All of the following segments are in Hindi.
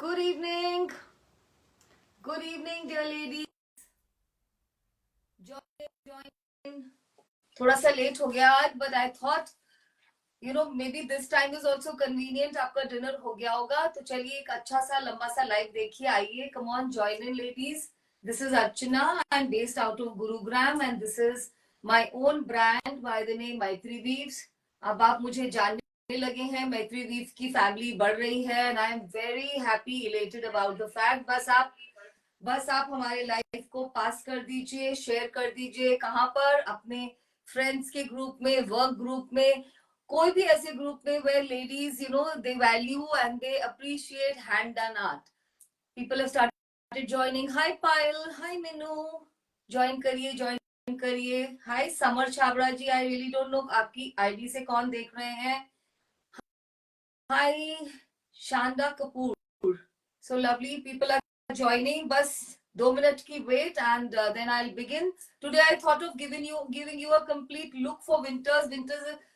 Good evening. Good evening, dear ladies. Join. थोड़ा सा लेट हो गया आज, but I thought, maybe this time is also convenient. आपका डिनर हो गया होगा, तो चलिए एक अच्छा सा लंबा सा लाइव देखिए. आइए, come on, join in, ladies. This is Archana. I'm based out of Gurugram, and this is my own brand by the name Maitri Weaves. अब आप मुझे जानने लगे हैं, मैत्री वीव की फैमिली बढ़ रही है, and I am very happy, elated about the fact. बस आप हमारे लाइव को पास कर दीजिए, शेयर कर दीजिए. कहां पर? अपने फ्रेंड्स के ग्रुप में, वर्क ग्रुप में, कोई भी ऐसे ग्रुप में where ladies they value and they appreciate hand done art. People have started joining. Hi Payal, hi Minu, join करिए. Hi Samar Chhabra ji, I really don't know आपकी आईडी से कौन देख रहे हैं. Hi Shanda Kapoor. So lovely people are joining. बस 2 minute की wait and then I'll begin. Today I thought of giving you a complete look for winters.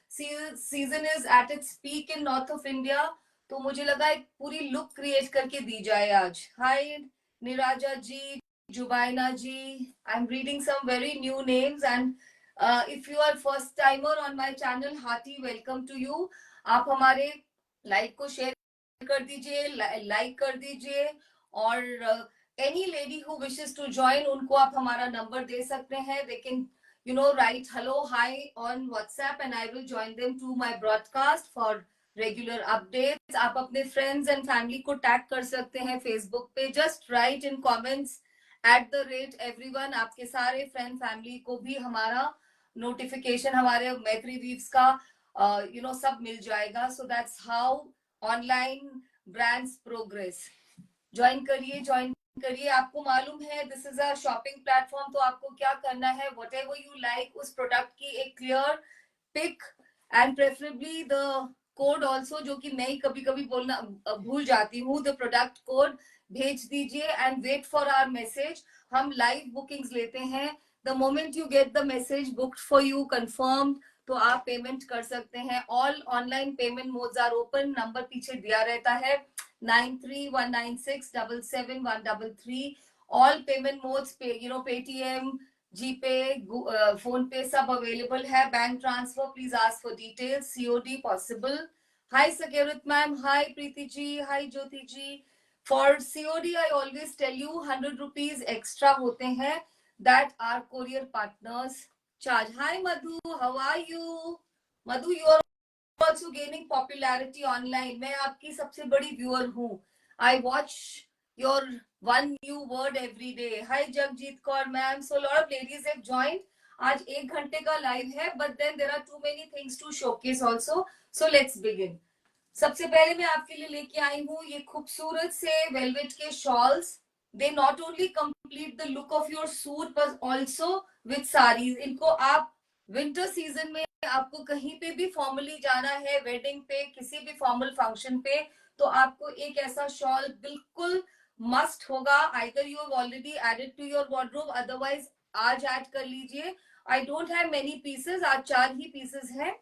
Season is at its peak in north of India. तो मुझे लगा एक पूरी लुक क्रिएट करके दी जाए आज. Hi Niraja ji, Jubaina ji. I'm reading some very new names and if you are first timer on my channel, hearty welcome to you. आप हमारे लाइव को शेयर कर दीजिए, लाइक कर दीजिए. और any lady who wishes to join, उनको आप हमारा नंबर दे सकते हैं. They can write hello, hi on WhatsApp and I will join them to my broadcast for regular updates. आप अपने friends and family को tag कर सकते हैं Facebook पे. Just write in comments @everyone. आपके सारे friend family को भी हमारा notification, हमारे मैत्री वीव्स का सब मिल जाएगा. So that's how online brands progress. Join करिए. आपको मालूम है this is a shopping platform, तो आपको क्या करना है, वट एवर यू लाइक, उस प्रोडक्ट की एक clear pic and preferably the code also, जो कि मैं कभी कभी बोलना भूल जाती हूँ. द प्रोडक्ट कोड भेज दीजिए and wait for our message. हम लाइव बुकिंग्स लेते हैं. The moment you get the message booked for you, confirmed, तो आप पेमेंट कर सकते हैं. All online payment modes are open. Number पीछे दिया रहता है 9319677133. ऑल पेमेंट मोड्स पे पेटीएम, जीपे, फोन पे सब अवेलेबल है. Bank transfer please ask for details. COD possible. Hi सकेरुत ma'am, hi Preeti ji, hi Jyoti ji. For COD I always tell you 100 rupees extra होते हैं. That are courier partners charge. Hi Madhu, how are you? Madhu, you are also gaining popularity online. मैं आपकी सबसे बड़ी व्यूअर हूँ. I watch your one new word every day. Hi Jagjit Kaur ma'am. So a lot of ladies have joined. आज 1 घंटे का लाइव है, but then there are too many things to showcase also. So let's begin. सबसे पहले मैं आपके लिए लेके आई हूँ ये खूबसूरत से वेलवेट के shawls. They not only complete the look of your suit but also with sarees. इनको आप विंटर सीजन में आपको कहीं पे भी फॉर्मली जाना है, वेडिंग पे, किसी भी फॉर्मल फंक्शन पे, तो आपको एक ऐसा शॉल बिल्कुल मस्ट होगा. Either you have already added to your wardrobe, otherwise आज ऐड कर लीजिए. I don't have many pieces, आज 4 ही पीसेस हैं.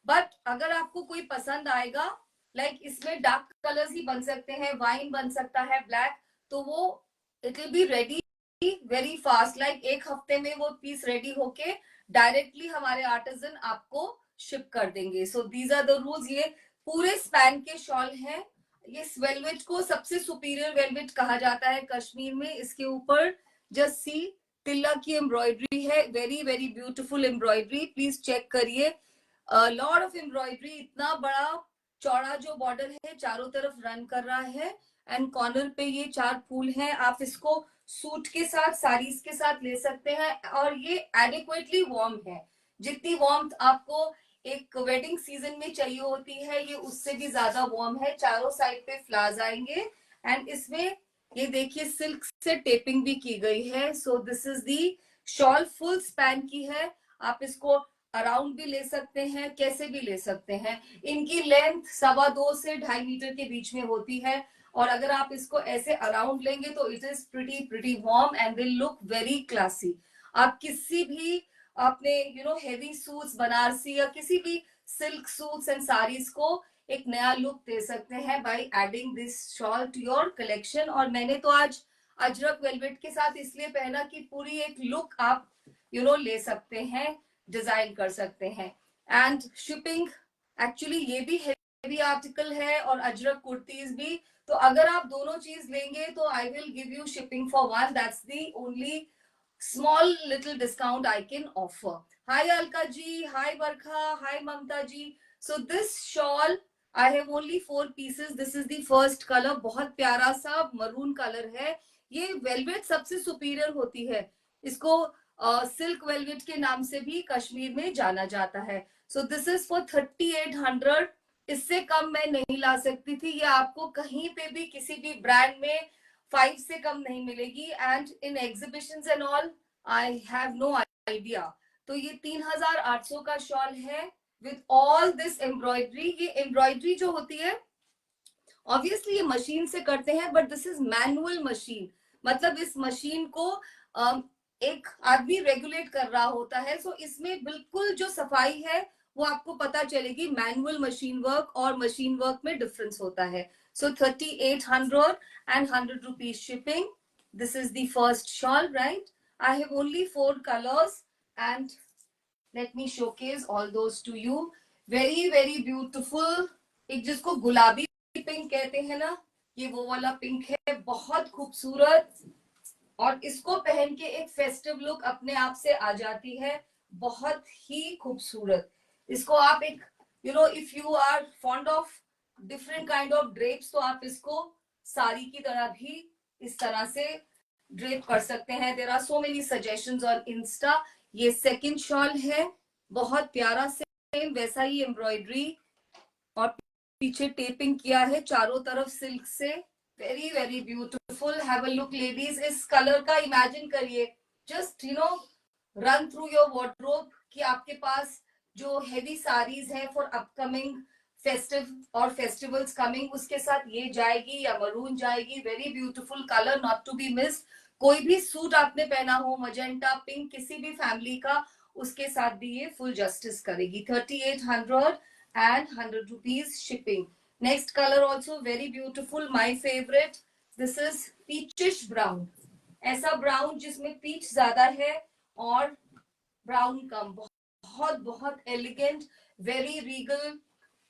बट अगर आपको कोई पसंद आएगा, लाइक इसमें डार्क कलर्स ही बन सकते हैं, वाइन बन सकता है, ब्लैक, तो वो it will be ready very fast. Like 1 हफ्ते में वो पीस रेडी होके डायरेक्टली हमारे आर्टिजन आपको शिप कर देंगे. So these are the rules. ये पूरे स्पैन के शॉल हैं. ये वेलवेट को सबसे सुपीरियर वेलवेट कहा जाता है कश्मीर में. इसके ऊपर जस्ट सी तिल्ला की एम्ब्रॉयडरी है, very very beautiful embroidery. Please check करिए. Lot of embroidery. इतना बड़ा चौड़ा जो बॉर्डर है चारों तरफ रन कर रहा है एंड कॉर्नर पे ये 4 फूल हैं. आप इसको सूट के साथ, साड़ीज के साथ ले सकते हैं और ये एडिक्वेटली वार्म है. जितनी वार्म आपको एक वेडिंग सीजन में चाहिए होती है, ये उससे भी ज्यादा वार्म है. चारों साइड पे फ्लावर्स आएंगे एंड इसमें ये देखिए सिल्क से टेपिंग भी की गई है. सो this is the shawl, full span की है. आप इसको अराउंड भी ले सकते हैं, कैसे भी ले सकते हैं. इनकी लेंथ 2.25 से 2.5 मीटर के बीच में होती है और अगर आप इसको ऐसे अराउंड लेंगे तो it is pretty warm and will look very classy. आप किसी भी अपने हेवी सूट्स, बनारसी या किसी भी सिल्क सूट्स एंड साड़ीज को एक नया लुक दे सकते हैं by adding this shawl to your collection. और मैंने तो आज अजरक वेलवेट के साथ इसलिए पहना कि पूरी एक लुक आप ले सकते हैं, डिजाइन कर सकते हैं। एंड शिपिंग, एक्चुअली ये भी हेवी आर्टिकल है और अजरक कुर्तीज भी, तो अगर आप दोनों चीज लेंगे तो I will give you shipping for one, that's the only small little discount I can offer. Hi Alka ji, hi Barkha, hi Mamta ji. So this shawl I have only 4 pieces. This is the first color, बहुत प्यारा सा मरून कलर है। ये वेलवेट सबसे सुपीरियर होती है, इसको सिल्क वेलवेट के नाम से भी कश्मीर में जाना जाता है। सो दिस इज फॉर 3800। इससे कम मैं नहीं ला सकती थी, ये आपको कहीं पे भी किसी भी ब्रांड में 5 से कम नहीं मिलेगी। And in exhibitions and all I have no idea. तो ये 3800 का शॉल है विद ऑल दिस एम्ब्रॉयडरी। ये एम्ब्रॉयडरी जो होती है ऑब्वियसली ये मशीन से करते हैं, but this is manual machine, मतलब इस मशीन को एक आदमी रेगुलेट कर रहा होता है। सो इसमें बिल्कुल जो सफाई है वो आपको पता चलेगी। मैनुअल मशीन वर्क और मशीन वर्क में डिफरेंस होता है। सो 3800 and 100 rupees shipping. This is the first shawl, right? I have only 4 colors and let me showcase all those to you. Very very beautiful. एक जिसको गुलाबी पिंक कहते हैं ना, ये वो वाला पिंक है, बहुत खूबसूरत। और इसको पहन के एक फेस्टिव लुक अपने आप से आ जाती है, बहुत ही खूबसूरत। इसको आप एक if you are fond of different kind of drapes, तो आप इसको साड़ी की तरह भी इस तरह से ड्रेप कर सकते हैं। There are so many suggestions on Insta. ये सेकंड शॉल है, बहुत प्यारा, सेम वैसा ही एम्ब्रॉयडरी और पीछे टेपिंग किया है चारों तरफ सिल्क से। Very very beautiful. Have a look ladies, इस कलर का इमेजिन करिए, just run through your wardrobe कि आपके पास जो हेवी साड़ीज है फॉर अपकमिंग फेस्टिव और फेस्टिवल्स कमिंग, उसके साथ ये जाएगी या मरून जाएगी। Very beautiful colour, not to be missed. कोई भी सूट आपने पहना हो, मजेंटा पिंक, किसी भी फैमिली का, उसके साथ भी ये फुल जस्टिस करेगी। 3800 and 100 rupees shipping. Next color also very beautiful, my favorite. This is peachish brown. ऐसा ब्राउन जिसमें पीच ज्यादा है और ब्राउन कम, बहुत बहुत elegant, very Regal,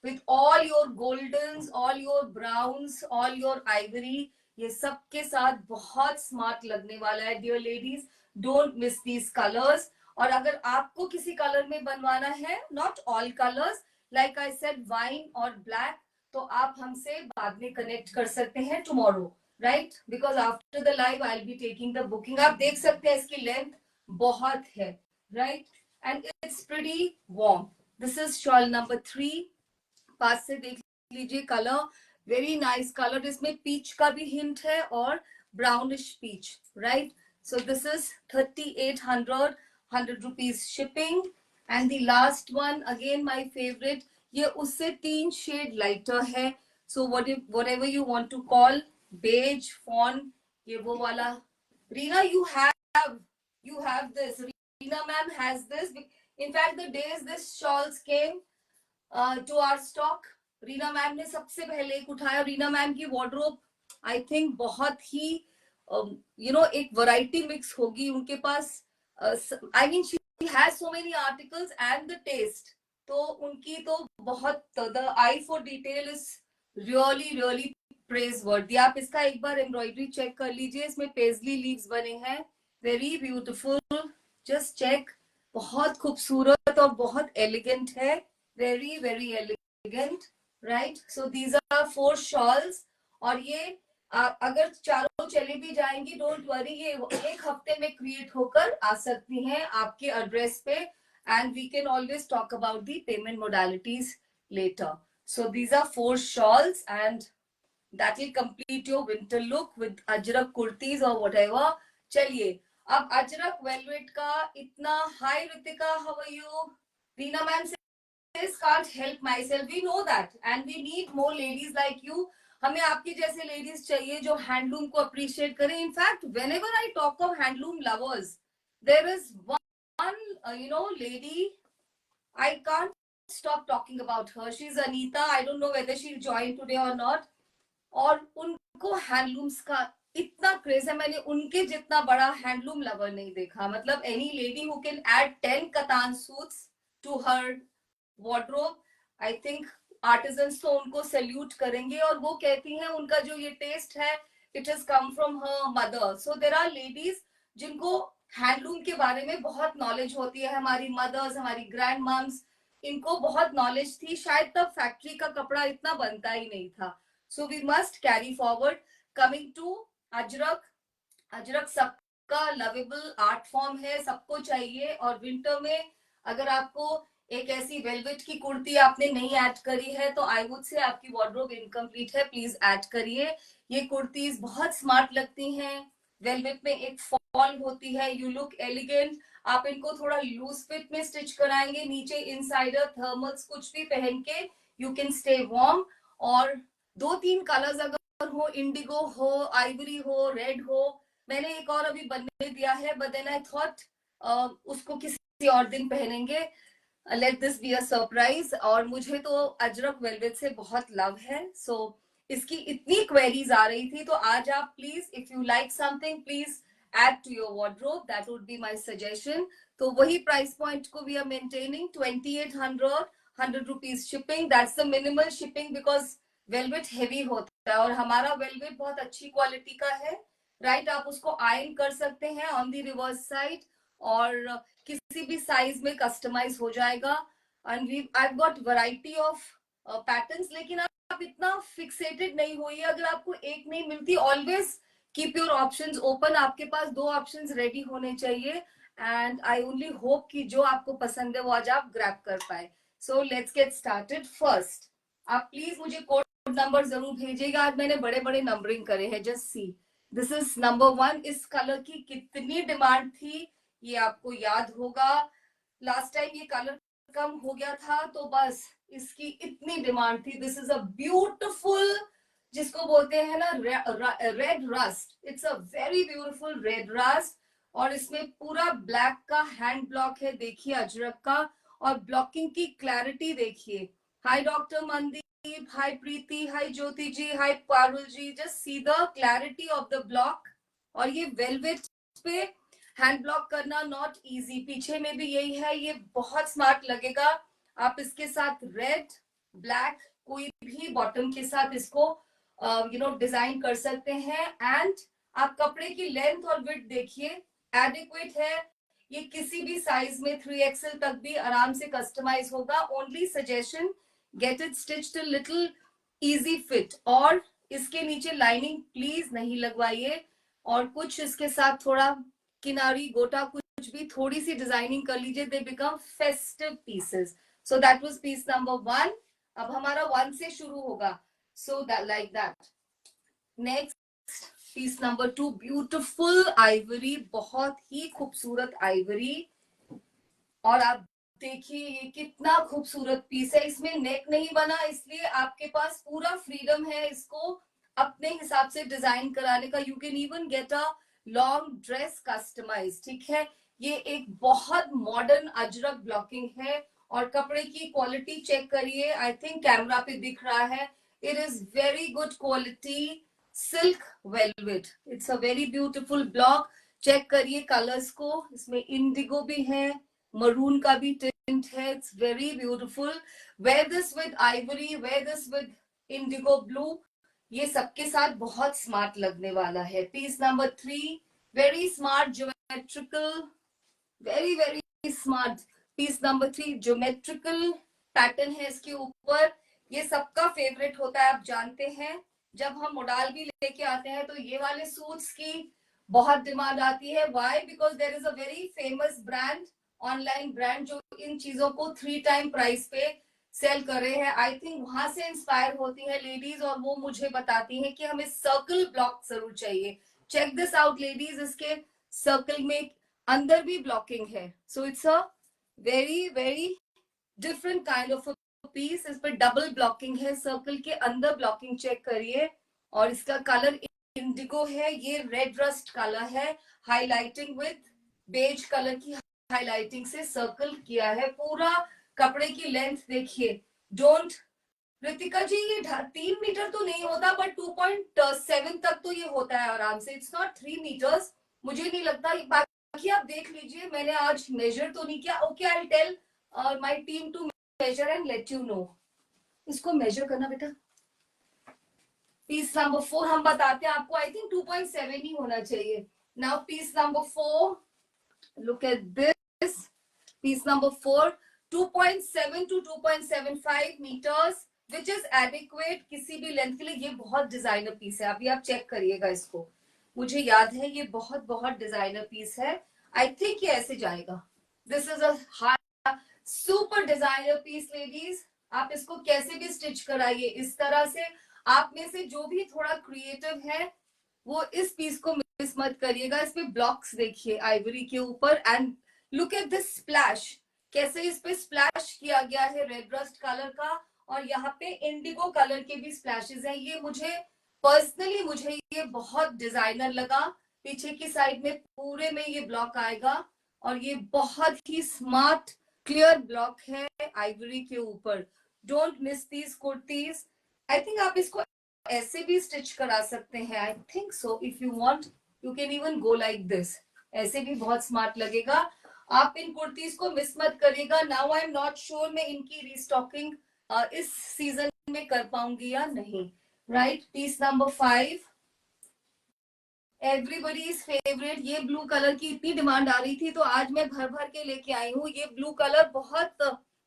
with all your goldens, all your browns, all your ivory. ये सब के साथ बहुत स्मार्ट लगने वाला है dear ladies, don't miss these colours. और अगर आपको किसी कलर में बनवाना है, not all colours, like I said wine और ब्लैक, तो आप हमसे बाद में कनेक्ट कर सकते हैं tomorrow, right? Because after the live I will be taking the booking. आप देख सकते हैं इसकी लेंथ बहुत है, right? And it's pretty warm. This is shawl number 3। पास से देख लीजिए कलर, वेरी नाइस कलर। इसमें पीच का भी हिंट है और brownish peach, right? So this is 3800, 100 rupees shipping. And the last one again my favourite, ये उससे 3 शेड लाइटर है। So whatever you want to call, beige, fawn, ये वो वाला। Reena, you have this. Reena ma'am has this. In fact, the days this shawls came to our stock, Reena ma'am ने सबसे पहले एक उठाया। रीना मैम की वार्डरोब आई थिंक बहुत ही एक वैरायटी मिक्स होगी उनके पास। I mean she has so many articles and the taste, तो उनकी तो बहुत, the eye for detail is really really praiseworthy. आप इसका एक बार एम्ब्रॉयडरी चेक कर लीजिए, इसमें पेजली लीव्स बने हैं, वेरी ब्यूटिफुल, जस्ट चेक, बहुत खूबसूरत और बहुत एलिगेंट है, very very elegant, right? So these are 4 shawls। और ये अगर चारों चले भी जाएंगी, डोंट वरी, ये एक हफ्ते में क्रिएट होकर आ सकती हैं आपके एड्रेस पे। And we can always talk about the payment modalities later. So these are 4 shawls and that will complete your winter look with Ajrak kurtis और whatever। चलिए अब अजरक वेलवेट का इतना, hi Ritika, how are you? Reena ma'am can't help myself, we know that and we need more ladies like you। हमें आपके जैसे लेडीज चाहिए जो हैंडलूम को अप्रिशिएट करें। In fact whenever I talk of handloom lovers, there is one lady, I can't stop talking about her. She's Anita. I don't know whether she'll join today or not. और उनको हैंडलूम्स का इतना क्रेज है, मैंने उनके जितना बड़ा हैंडलूम लवर नहीं देखा. मतलब any lady who can add 10 katan suits to her wardrobe, I think artisans तो उनको सैल्यूट करेंगे. और वो कहती हैं उनका जो ये टेस्ट है, it has come from her mother. So there are ladies जिनको हैंडलूम के बारे में बहुत नॉलेज होती है. हमारी मदर्स, हमारी ग्रैंड मम्स, इनको बहुत नॉलेज थी. शायद तब फैक्ट्री का कपड़ा इतना बनता ही नहीं था. So we must carry forward. Coming to Ajrak, Ajrak सबका लवेबल आर्ट फॉर्म है, सबको चाहिए. और विंटर में अगर आपको एक ऐसी वेलवेट की कुर्ती आपने नहीं ऐड करी है तो आई वुड से आपकी वार्डरोब इनकम्प्लीट है. प्लीज ऐड करिए. ये कुर्तीज बहुत स्मार्ट लगती हैं. वेलवेट में एक फॉल होती है, यू लुक एलिगेंट. आप इनको थोड़ा लूज फिट में स्टिच कराएंगे, नीचे इनसाइडर थर्मल्स कुछ भी पहन के यू कैन स्टे वार्म. और 2-3 कलर्स अगर हो, इंडिगो हो, आइवरी हो, रेड हो. मैंने एक और अभी बनने दिया है, बट देन आई थॉट उसको किसी और दिन पहनेंगे. Let this be a surprise. और मुझे तो अजरक वेलवेट से बहुत लव है. सो इसकी इतनी क्वेरीज आ रही थी, तो आज आप please, if you like something, please add to your wardrobe. That would be my suggestion. तो वही प्राइस पॉइंट को we are maintaining 2800, 100 rupees shipping. That's the minimal shipping because velvet heavy होता है और हमारा वेलवेट बहुत अच्छी क्वालिटी का है. राइट, आप उसको आयरन कर सकते हैं ऑन दी रिवर्स साइड और किसी भी साइज में कस्टमाइज हो जाएगा. And we I got variety of patterns. लेकिन आप इतना फिक्सेटेड नहीं होइए. अगर आपको एक नहीं मिलती, always keep your options open. आपके पास 2 ऑप्शंस रेडी होने चाहिए. एंड आई ओनली होप कि जो आपको पसंद है वो आज आप ग्रैब कर पाए. So let's get started. First, आप प्लीज मुझे कोड नंबर जरूर भेजिएगा. आज मैंने बड़े बड़े नंबरिंग करे हैं. Just see, this is number 1. इस कलर की कितनी डिमांड थी ये आपको याद होगा. लास्ट टाइम ये कलर कम हो गया था तो बस इसकी इतनी डिमांड थी. दिस इज अ ब्यूटिफुल, जिसको बोलते हैं ना red rust. It's a very beautiful red rust. और इसमें पूरा ब्लैक का हैंड ब्लॉक है, देखिए अजरक का. और ब्लॉकिंग की क्लैरिटी देखिए. हाय डॉक्टर मंदी, hi Preeti, hi Jyoti ji, hi Parul ji. Just see the clarity of the block. और ये वेलवेट पे हैंड ब्लॉक करना नॉट इजी. पीछे में भी यही है. ये बहुत स्मार्ट लगेगा. आप इसके साथ रेड, ब्लैक, कोई भी बॉटम के साथ इसको डिजाइन कर सकते हैं. एंड आप कपड़े की लेंथ और विड्थ देखिए, एडिक्वेट है. ये किसी भी साइज में 3XL तक भी आराम से कस्टमाइज होगा. Only suggestion, get it stitched a little easy fit. और इसके नीचे लाइनिंग प्लीज नहीं लगवाइए. और कुछ इसके साथ थोड़ा किनारी गोटा कुछ भी थोड़ी सी डिजाइनिंग कर लीजिए. They become festive pieces. So that was piece number 1. अब हमारा 1 से शुरू होगा. So that like that. Next piece number 2, beautiful ivory. बहुत ही खूबसूरत आइवरी. और आप देखिए ये कितना खूबसूरत पीस है. इसमें नेक नहीं बना, इसलिए आपके पास पूरा फ्रीडम है इसको अपने हिसाब से डिजाइन कराने का. You can even get a long dress customise. ठीक है, ये एक बहुत मॉडर्न अजरक ब्लॉकिंग है. और कपड़े की क्वालिटी चेक करिए. आई थिंक कैमरा पे दिख रहा है. It is very good quality silk velvet. It's a very beautiful block. Check करिए कलर्स को. इसमें इंडिगो भी है, मरून का भी टिंट है. It's very beautiful. Wear this with ivory, wear this with indigo blue. ये सबके साथ बहुत स्मार्ट लगने वाला है. Piece number 3, very smart geometrical, very very smart. Piece number 3 geometrical pattern है इसके ऊपर. ये सबका फेवरेट होता है, आप जानते हैं. जब हम मोडाल भी लेके आते हैं तो ये वाले सूट्स की बहुत डिमांड आती है. Why? Because there is a very famous brand, online brand, जो इन चीजों को 3 टाइम प्राइस पे सेल कर रहे हैं. आई थिंक वहां से इंस्पायर होती है लेडीज और वो मुझे बताती हैं कि हमें सर्कल ब्लॉक जरूर चाहिए. Check this out ladies. इसके सर्कल में अंदर भी ब्लॉकिंग है. So it's a very very different kind of piece. इस पर डबल ब्लॉकिंग है, सर्कल के अंदर ब्लॉकिंग चेक करिए. और इसका कलर इंडिगो है. ये रेड रस्ट कलर है. हाईलाइटिंग विद बेज कलर की हाईलाइटिंग से सर्कल किया है. पूरा कपड़े की लेंथ देखिए, डोंट, रितिका जी ये 3 मीटर तो नहीं होता, बट 2.7 तक तो ये होता है आराम से, इट्स नॉट 3 मीटर्स, मुझे नहीं लगता। बाकी आप देख लीजिए, मैंने आज मेजर तो नहीं किया। Okay, I tell my team to measure and let you know. इसको मेजर करना बेटा। पीस नंबर 4 हम बताते हैं आपको, आई थिंक 2.7 ही होना चाहिए। Now piece number 4, look at this, piece number 4, 2.7 to 2.75 meters, which is adequate किसी भी लेंथ के लिए। ये बहुत डिजाइनर पीस है, अभी आप चेक करिएगा इसको, मुझे याद है ये बहुत बहुत डिजाइनर पीस है। आई थिंक ये ऐसे जाएगा। This is a super designer piece ladies, आप इसको कैसे भी स्टिच कराइए इस तरह से। आप में से जो भी थोड़ा क्रिएटिव है वो इस पीस को मिस मत करिएगा। इसमें ब्लॉक्स देखिए आइवरी के ऊपर, and look at this splash, कैसे इस पे स्प्लैश किया गया है रेड रस्ट कलर का, और यहाँ पे इंडिगो कलर के भी स्प्लैशेस हैं। ये मुझे पर्सनली, मुझे ये बहुत डिजाइनर लगा। पीछे की साइड में पूरे में ये ब्लॉक आएगा, और ये बहुत ही स्मार्ट क्लियर ब्लॉक है आइवरी के ऊपर। Don't miss these kurtis. I think आप इसको ऐसे भी स्टिच करा सकते हैं, I think so. If you want you can even go like this, ऐसे भी बहुत स्मार्ट लगेगा। आप इन कुर्तीज को मिस मत करिएगा। Now I am not sure मैं इनकी रीस्टॉकिंग इस सीजन में कर पाऊंगी या नहीं। Right, piece number 5, everybody's favourite. ये ब्लू कलर की इतनी डिमांड आ रही थी तो आज मैं भर भर के लेके आई हूँ। ये ब्लू कलर बहुत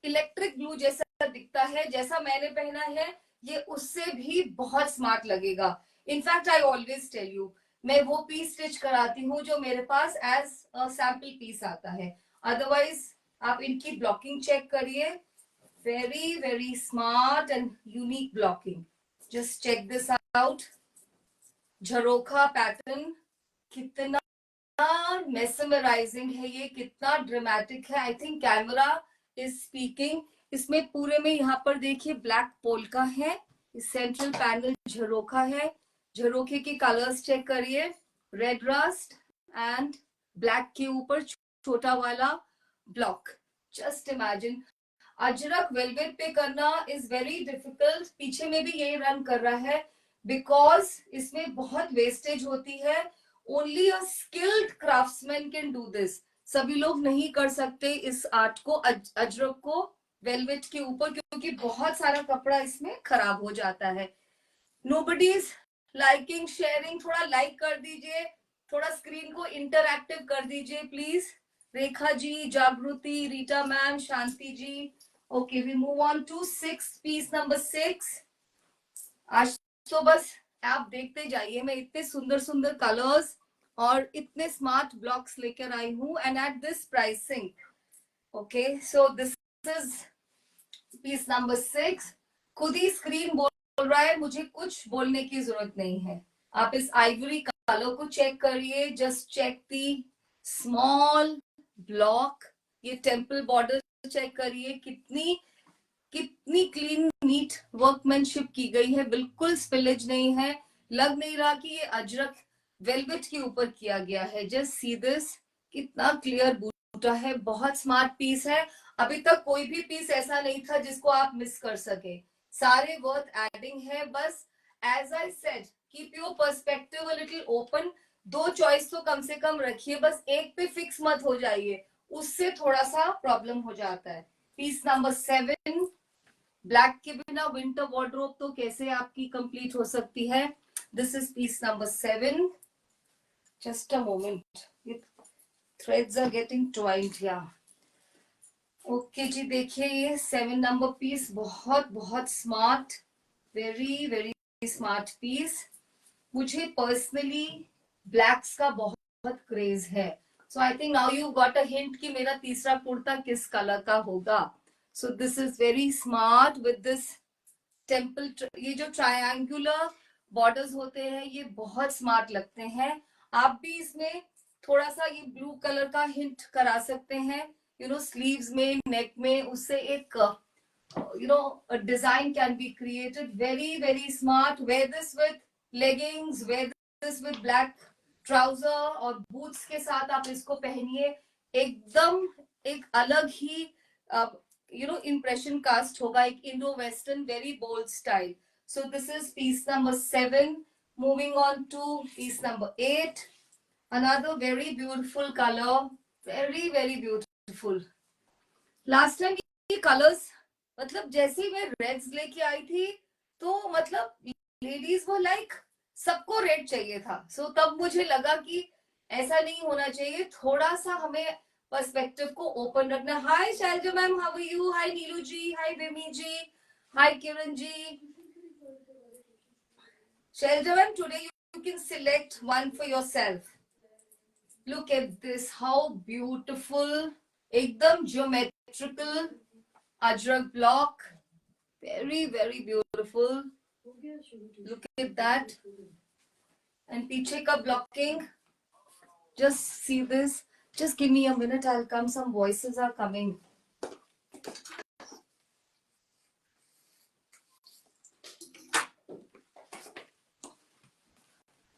इलेक्ट्रिक ब्लू जैसा दिखता है, जैसा मैंने पहना है ये उससे भी बहुत स्मार्ट लगेगा। In fact I always tell you, मैं वो पीस स्टिच कराती हूँ जो मेरे पास एज सैंपल पीस आता है। अदरवाइज आप इनकी ब्लॉकिंग चेक करिए, very very smart and unique blocking. Just check this out, jharokha pattern, कितना मेसमराइजिंग है ये, कितना ड्रामेटिक है। I think camera is speaking. इसमें पूरे में यहाँ पर देखिए ब्लैक पोल्का है, सेंट्रल पैनल झरोखा है। झरोखे के कलर्स चेक करिए, रेड रस्ट एंड ब्लैक के ऊपर छोटा वाला block. Just imagine, Ajrak velvet पे करना इज वेरी डिफिकल्ट। पीछे में भी यही रन कर रहा है, बिकॉज इसमें बहुत वेस्टेज होती है। Only a skilled craftsman can do this. सभी लोग नहीं कर सकते इस आर्ट को, अजरक को वेलवेट के ऊपर, क्योंकि बहुत सारा कपड़ा इसमें खराब हो जाता है। नोबडी इज लाइकिंग, शेयरिंग, थोड़ा लाइक कर दीजिए, थोड़ा स्क्रीन को इंटरएक्टिव कर दीजिए please. Rekha ji, Jagriti, Rita ma'am, Shanti ji. Okay, we move on to 6, piece number 6। आज तो बस आप देखते जाइए, मैं इतने सुंदर सुंदर कलर्स और इतने स्मार्ट ब्लॉक्स लेकर आई हूँ, and at this pricing. Okay, so this is piece number 6। खुद ही स्क्रीन बोल रहा है, मुझे कुछ बोलने की जरूरत नहीं है। आप इस आइवरी कलर को चेक करिए, just check the small block. ये टेम्पल बॉर्डर चेक करिए, कितनी कितनी क्लीन नीट वर्कमैनशिप की गई है, बिल्कुल स्पिलेज नहीं है। लग नहीं रहा कि ये अजरक वेलवेट के ऊपर किया गया है। जस्ट सी दिस, कितना क्लियर बूटा है, बहुत स्मार्ट पीस है। अभी तक कोई भी पीस ऐसा नहीं था जिसको आप मिस कर सके, सारे वर्थ एडिंग है। बस as I said, keep your perspective a little open. दो चॉइस तो कम से कम रखिए, बस एक पे फिक्स मत हो जाइए, उससे थोड़ा सा प्रॉब्लम हो जाता है। पीस नंबर 7, ब्लैक के बिना विंटर वार्डरोब तो कैसे आपकी कंप्लीट हो सकती है। This is piece number 7। Just a moment, threads are getting twined. या ओके जी, देखिए ये 7 नंबर पीस बहुत बहुत smart, very very smart piece. मुझे पर्सनली ब्लैक्स का बहुत क्रेज है, so I think now you got a hint कि मेरा तीसरा कुर्ता किस कलर का होगा। So this is very smart with this temple. ये जो ट्रायंगुलर बॉर्डर्स होते हैं ये बहुत स्मार्ट लगते हैं। आप भी इसमें थोड़ा सा ये ब्लू कलर का हिंट करा सकते हैं, यू नो स्लीव्स में, नेक में, उससे एक you know a design can be created. Very very smart. Wear this with leggings, wear this with black trouser और boots के साथ आप इसको पहनिए, एकदम एक अलग ही impression cast होगा, एक Indo Western very bold style. So this is piece number 7. Moving on to piece number 8. Another very beautiful color, very very beautiful. Last time ये colors, मतलब जैसे ही मैं रेड्स लेके आई थी तो मतलब लेडीज वो लाइक सबको रेड चाहिए था. सो तब मुझे लगा कि ऐसा नहीं होना चाहिए, थोड़ा सा हमें पर्सपेक्टिव को ओपन रखना. Hi Shailja ma'am, how are you? Hi Neelu ji, hi Vimi ji, hi Kiran ji. Shelja ma'am, today you can select one for yourself. Look at this, how beautiful, ekdam geometrical ajrak block, very very beautiful. Look at that. And piche ka blocking, just see this. Just give me a minute, I'll come. Some voices are coming.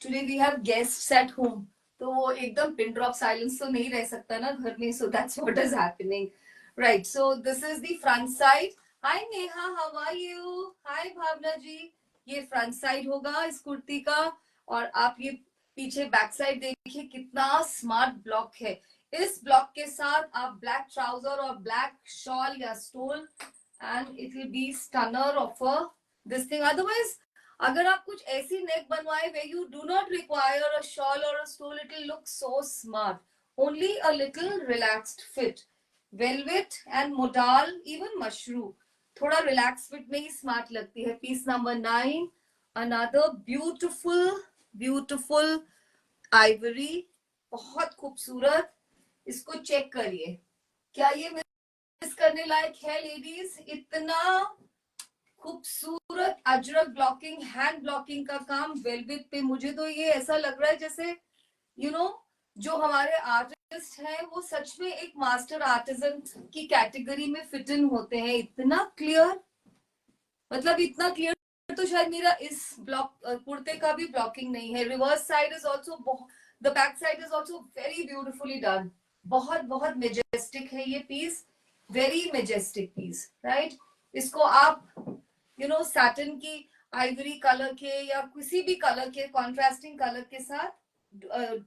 Today we have guests at home, तो वो एकदम pin drop silence तो नहीं रह सकता ना घर में. So that's what is happening. Right, so this is the front side. Hi Neha, how are you? Hi भावना जी. ये front side होगा इस कुर्ती का. और आप ये पीछे बैक साइड देखिए कितना स्मार्ट ब्लॉक है. इस ब्लॉक के साथ आप ब्लैक ट्राउजर और ब्लैक शॉल या stole, and it will be stunner of a this thing. Otherwise अगर आप कुछ ऐसी नेक बनवाए where you do not require a shawl or a stole, it will look so smart. Only a little relaxed fit. Velvet and modal, even mushroom, थोड़ा relaxed fit में ही smart लगती है. Piece number 9. Another beautiful, beautiful ivory. बहुत खूबसूरत. इसको चेक करिए. क्या ये मिस करने लायक है लेडीज? इतना खूबसूरत अजरक ब्लॉकिंग, हैंड ब्लॉकिंग का काम वेलवेट पे. मुझे तो ये ऐसा लग रहा है जैसे जो हमारे आर्टिस्ट हैं वो सच में एक मास्टर आर्टिजन की कैटेगरी में फिट इन होते हैं. इतना क्लियर, मतलब इतना क्लियर तो शायद मेरा इस ब्लॉक कुर्ते का भी ब्लॉकिंग नहीं है. Reverse side is also, the back side is also very beautifully done. बहुत बहुत मेजेस्टिक है ये पीस, वेरी मेजेस्टिक पीस, राइट. इसको आप सैटिन की आइवरी कलर के या किसी भी कलर के कॉन्ट्रास्टिंग कलर के साथ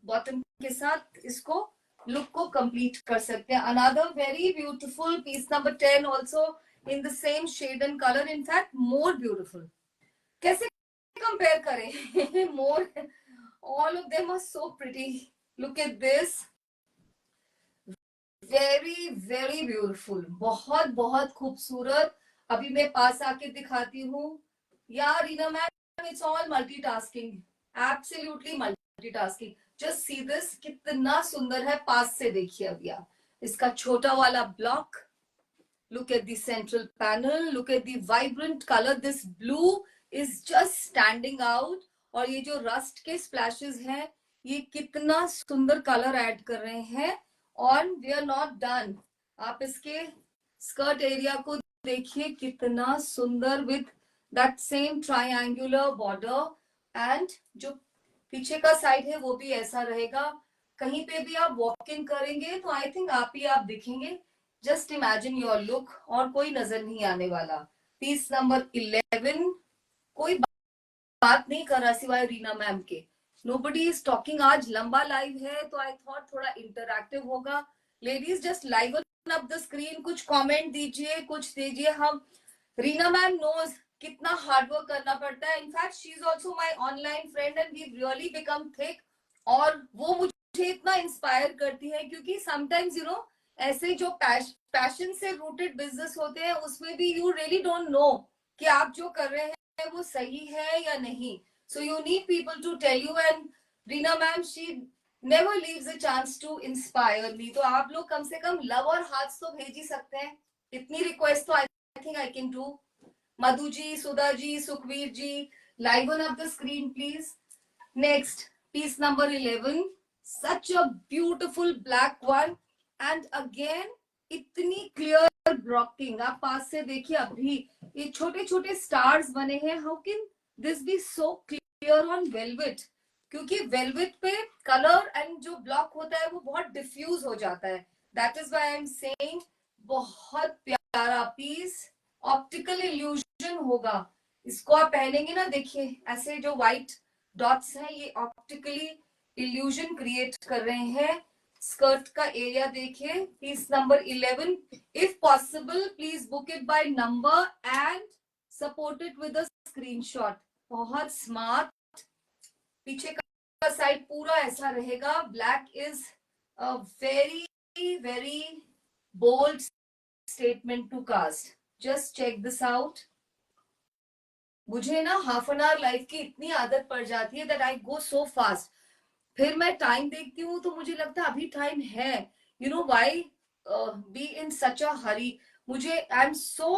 बॉटम के साथ इसको लुक को कंप्लीट कर सकते हैं. Another very beautiful piece number 10 also in the same shade and color, in fact more beautiful. कैसे compare करें? More, all of them are so pretty. Look at this, very very beautiful. बहुत बहुत खूबसूरत. अभी मैं पास आके दिखाती हूँ यार. Reena ma'am, it's all multitasking, absolutely multitasking. Just see this, कितना सुंदर है. पास से देखिए अभी आप इसका छोटा वाला block. Look at the central panel. Look at the vibrant color. This blue is just standing out. और ये जो rust के splashes हैं, ये कितना सुंदर color add कर रहे हैं. और we are not done. आप इसके skirt area को देखिए कितना सुंदर with that same triangular border. And जो पीछे का side है वो भी ऐसा रहेगा. कहीं पे भी आप walk in करेंगे तो I think आप ही आप दिखेंगे. Just imagine your look, और कोई नजर नहीं आने वाला. Piece number 11. कोई बात नहीं कर रहा सिवाय रीना मैम के. Nobody is talking. आज लंबा लाइव है तो I thought थोड़ा इंटरैक्टिव होगा. Ladies just liven up the screen, कुछ कमेंट दीजिए, कुछ दीजिए. हम रीना मैम नोज कितना हार्डवर्क करना पड़ता है. In fact she is also my online friend and we really become thick. और वो मुझे इतना इंस्पायर करती है क्योंकि समटाइम्स ऐसे जो पैशन से रूटेड बिजनेस होते हैं उसमें भी यू रियली डोंट नो कि आप जो कर रहे हैं वो सही है या नहीं. So you need people to tell you. And Reena ma'am, she never leaves a chance to inspire me. तो आप लोग कम से कम लव और हार्ट्स तो भेज ही सकते हैं. इतनी रिक्वेस्ट तो I think I can do. Madhu ji, Sudha ji, Sukhvir ji, liven up the screen please. Next, piece number 11. Such a beautiful black one. And again, इतनी क्लियर ब्लॉकिंग. आप पास से देखिए अभी ये छोटे छोटे स्टार्स बने हैं. How can this be so clear on velvet? क्योंकि वेलवेट पे कलर एंड जो ब्लॉक होता है वो बहुत डिफ्यूज हो जाता है. That is why I am saying बहुत प्यारा पीस, ऑप्टिकल इल्यूजन होगा। इसको आप पहनेंगे ना, देखिए ऐसे जो व्हाइट डॉट्स हैं ये ऑप्टिकली इल्यूजन क्रिएट कर रहे हैं। स्कर्ट का एरिया देखिए, piece number 11। If possible please book it by number and support it with a screenshot. बहुत स्मार्ट। पीछे का साइड पूरा ऐसा रहेगा। Black is a very very bold statement to cast. Just check this out. मुझे ना हाफ एन आवर लाइफ की इतनी आदत पड़ जाती है that I go so fast. फिर मैं टाइम देखती हूँ तो मुझे लगता है अभी टाइम है। You know why be in such a hurry. मुझे I am so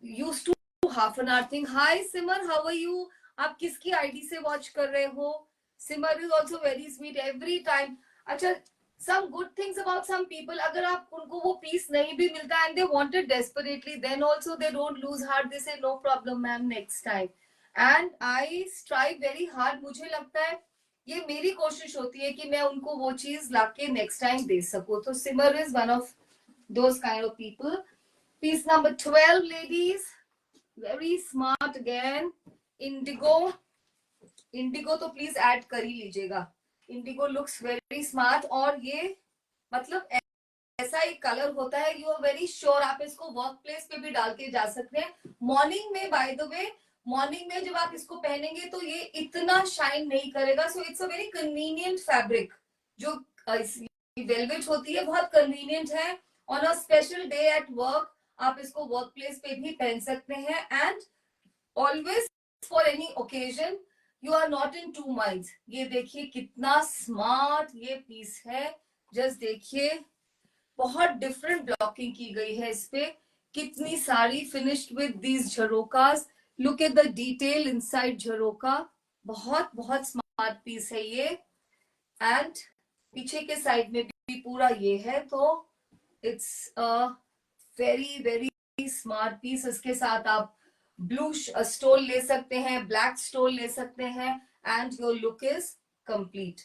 used to half an hour thing. Hi Simar, how are you? आप किसकी आईडी से वॉच कर रहे हो? Simar is also very sweet every time. अच्छा, some good things about some people, अगर आप उनको वो पीस नहीं भी मिलता and they want it desperately, then also they don't lose heart, they say no problem ma'am, next time. And I strive very hard. मुझे लगता है ये मेरी कोशिश होती है कि मैं उनको वो चीज लाके नेक्स्ट टाइम दे सकूं। तो Simar is one of those kind of people. Piece number 12 ladies, very smart again. Indigo, indigo तो प्लीज ऐड कर ही लीजिएगा। Indigo looks very smart. और ये मतलब ऐसा एक कलर होता है, यू आर वेरी श्योर आप इसको वर्क प्लेस पे भी डाल के जा सकते हैं। मॉर्निंग में, बाय द वे, मॉर्निंग में जब आप इसको पहनेंगे तो ये इतना शाइन नहीं करेगा। So it's a very convenient fabric. जो वेलवेट होती है बहुत कन्वीनियंट है। On a special day at work आप इसको वर्क प्लेस पे भी पहन सकते हैं। And always for any occasion you are not in two minds. ये देखिए कितना स्मार्ट ये पीस है। जस्ट देखिए, बहुत डिफरेंट ब्लॉकिंग की गई है इस पे। कितनी सारी finished with these jharokhas. Look at the detail inside jharokha. बहुत बहुत स्मार्ट पीस है ये। एंड पीछे के साइड में भी पूरा ये है। तो it's a very very smart piece. इसके साथ आप ब्लू स्टोल ले सकते हैं, ब्लैक स्टोल ले सकते हैं and your look is complete.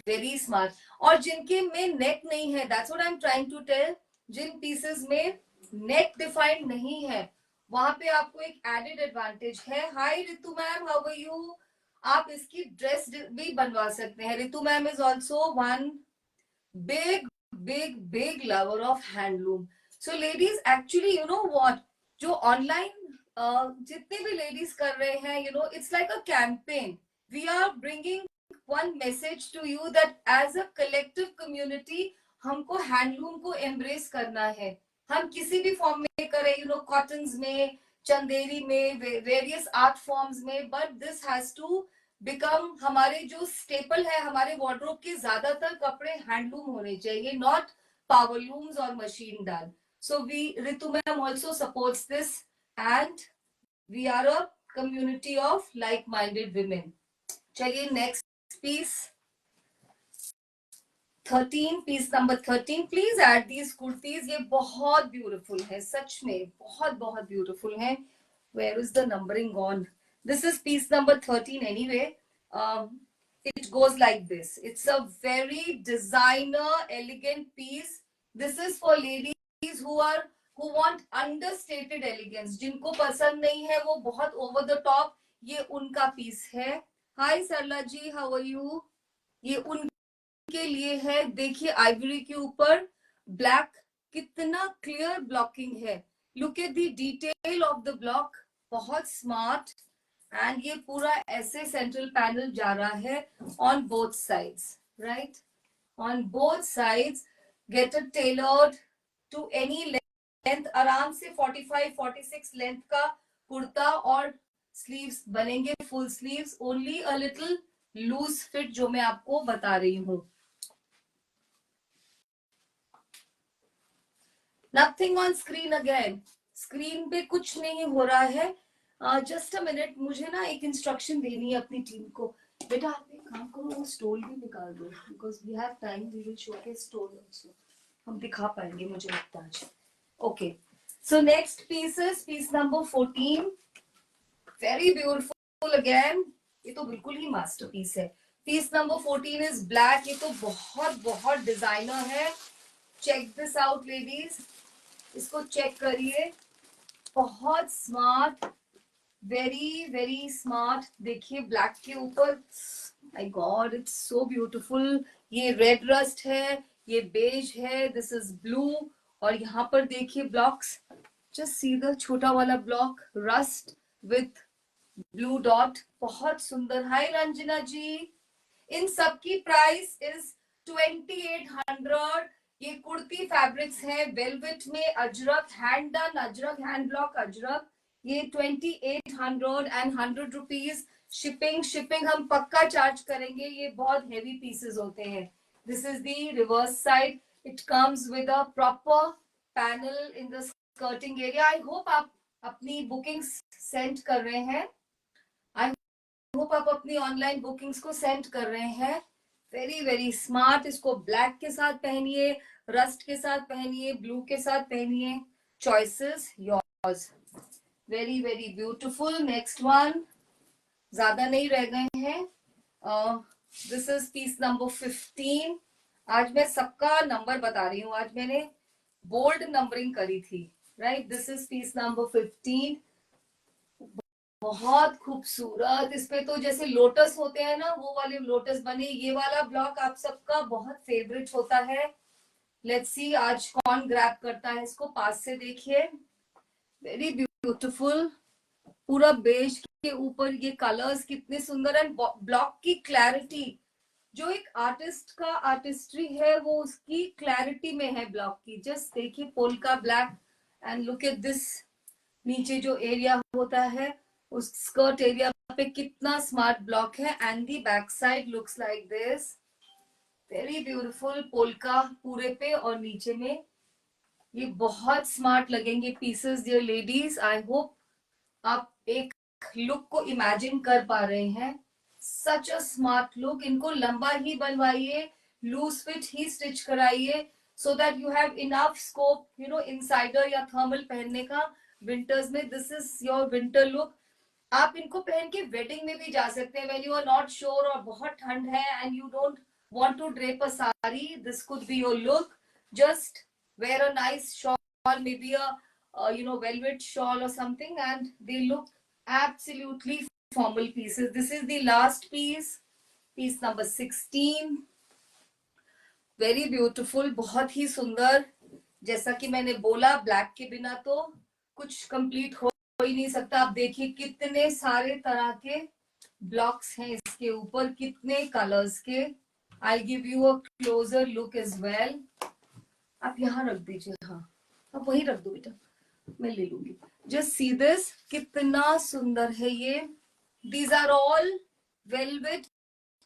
Very smart. और जिनके में नेक नहीं है, that's what I am trying to tell, जिन पीसेस में नेक डिफाइंड नहीं है वहां पे आपको एक एडेड एडवांटेज है। Hi Ritu ma'am, how are you? आप इसकी ड्रेस भी बनवा सकते हैं। Ritu ma'am is also one big big big lover of handloom. So ladies actually you know what, जो ऑनलाइन जितने भी लेडीज कर रहे हैं, you know it's like a campaign. We are bringing one message to you that as a collective community हमको हैंडलूम को एम्ब्रेस करना है। हम किसी भी फॉर्म में करें, यू नो कॉटन्स में, चंदेरी में, वेरियस आर्ट फॉर्म्स में, but this has to become हमारे जो स्टेपल है। हमारे वार्डरोब के ज्यादातर कपड़े हैंडलूम होने चाहिए, नॉट पावरलूम्स और machine done. So we, Ritu ma'am also supports this and we are a community of like minded women. चलिए next piece 13, piece number 13। Please add these kurtis. ये बहुत ब्यूटीफुल है, सच में बहुत बहुत ब्यूटीफुल है। Where is the numbering on? This is piece number 13 anyway. It goes like this. It's a very designer elegant piece. This is for ladies who want understated elegance. जिनको पसंद नहीं है वो बहुत ओवर द टॉप, ये उनका पीस है। हाय सरला जी, हाउ आर यू? ये उनके लिए है। देखिए आइवरी के ऊपर ब्लैक, कितना क्लियर ब्लॉकिंग है। Look at the detail of the block, बहुत स्मार्ट। एंड ये पूरा ऐसे सेंट्रल पैनल जा रहा है on both sides, right? On both sides get it tailored to any length. आराम से 45-46 लेंथ का कुर्ता और स्लीव्स बनेंगे, full sleeves. Only a little loose fit जो मैं आपको बता रही हूं। Nothing on screen again. Screen पे कुछ नहीं हो रहा है। जस्ट अ मिनट, मुझे ना एक इंस्ट्रक्शन देनी है अपनी टीम को। बेटा आप एक काम करो, वो स्टोल भी निकाल दो, because we have time, we will showcase stole also. हम दिखा पाएंगे मुझे लगता है आज। Okay, so next piece is piece number 14। Very beautiful again. ये तो बिल्कुल ही मास्टरपीस है। Piece number 14 is black. ये तो बहुत बहुत डिजाइनर है। Check this out ladies. इसको चेक करिए, बहुत स्मार्ट, वेरी वेरी स्मार्ट। देखिए ब्लैक के ऊपर, my god it's so beautiful. ये रेड रस्ट है, ये बेज है, दिस इज ब्लू। और यहाँ पर देखिए ब्लॉक्स, जस्ट सी द छोटा वाला block, rust with blue dot, बहुत सुंदर। हाय रंजना जी। इन सब की प्राइस इज 2800। ये कुर्ती फैब्रिक्स है वेलवेट में, Ajrak, hand done Ajrak, hand block Ajrak. ये 2800 एंड 100 रुपीज शिपिंग हम पक्का चार्ज करेंगे। ये बहुत हेवी पीसेस होते हैं। This is the reverse side, it comes with a proper panel in the skirting area. I hope आप अपनी बुकिंग्स सेंड कर रहे हैं, आई होप आप अपनी ऑनलाइन बुकिंग्स को सेंड कर रहे हैं। Very very smart. इसको ब्लैक के साथ पहनिए, रस्ट के साथ पहनिए, ब्लू के साथ पहनिए, choices yours. Very very beautiful. Next one, ज्यादा नहीं रह गए हैं। This is piece number 15। आज मैं सबका नंबर बता रही हूँ, आज मैंने बोल्ड नंबरिंग करी थी, right. This is piece number 15। बहुत खूबसूरत। इस पे तो जैसे लोटस होते हैं ना, वो वाले लोटस बने। ये वाला ब्लॉक आप सबका बहुत फेवरेट होता है। लेट्स सी आज कौन ग्रैब करता है इसको। पास से देखिए, वेरी ब्यूटीफुल। पूरा बेज के ऊपर ये कलर्स कितने सुंदर। एंड ब्लॉक की क्लैरिटी, जो एक आर्टिस्ट का आर्टिस्ट्री है वो उसकी क्लैरिटी में है ब्लॉक की। जस्ट देखिए polka black, and look at this. नीचे जो एरिया होता है उस स्कर्ट एरिया पे कितना स्मार्ट ब्लॉक है। And the back side looks like this, very beautiful polka पूरे पे और नीचे में। ये बहुत स्मार्ट लगेंगे pieces dear ladies. I hope आप एक लुक को इमेजिन कर पा रहे हैं। Such a smart look. इनको लंबा ही बनवाइए, लूज फिट ही स्टिच कराइए, so that you have enough scope, you know, insider या थर्मल पहनने का विंटर्स में। This is your winter look. आप इनको पहन के वेडिंग में भी जा सकते हैं, when you are not sure और बहुत ठंड है and you don't want to drape a sari. This could be your look. Just wear a nice shawl, maybe a velvet shawl or something, and they look absolutely formal pieces. This is the last piece, piece number 16. Very beautiful, बहुत ही सुंदर। जैसा कि मैंने बोला, ब्लैक के बिना तो कुछ कंप्लीट हो ही नहीं सकता। आप देखिए कितने सारे तरह के ब्लॉक्स हैं इसके ऊपर, कितने कलर्स के। I give you a closer look as well. आप यहाँ रख दीजिए, हाँ आप वही रख दो बेटा, मैं ले लूंगी। जस्ट सी दिस, कितना सुंदर है ये। These are all velvet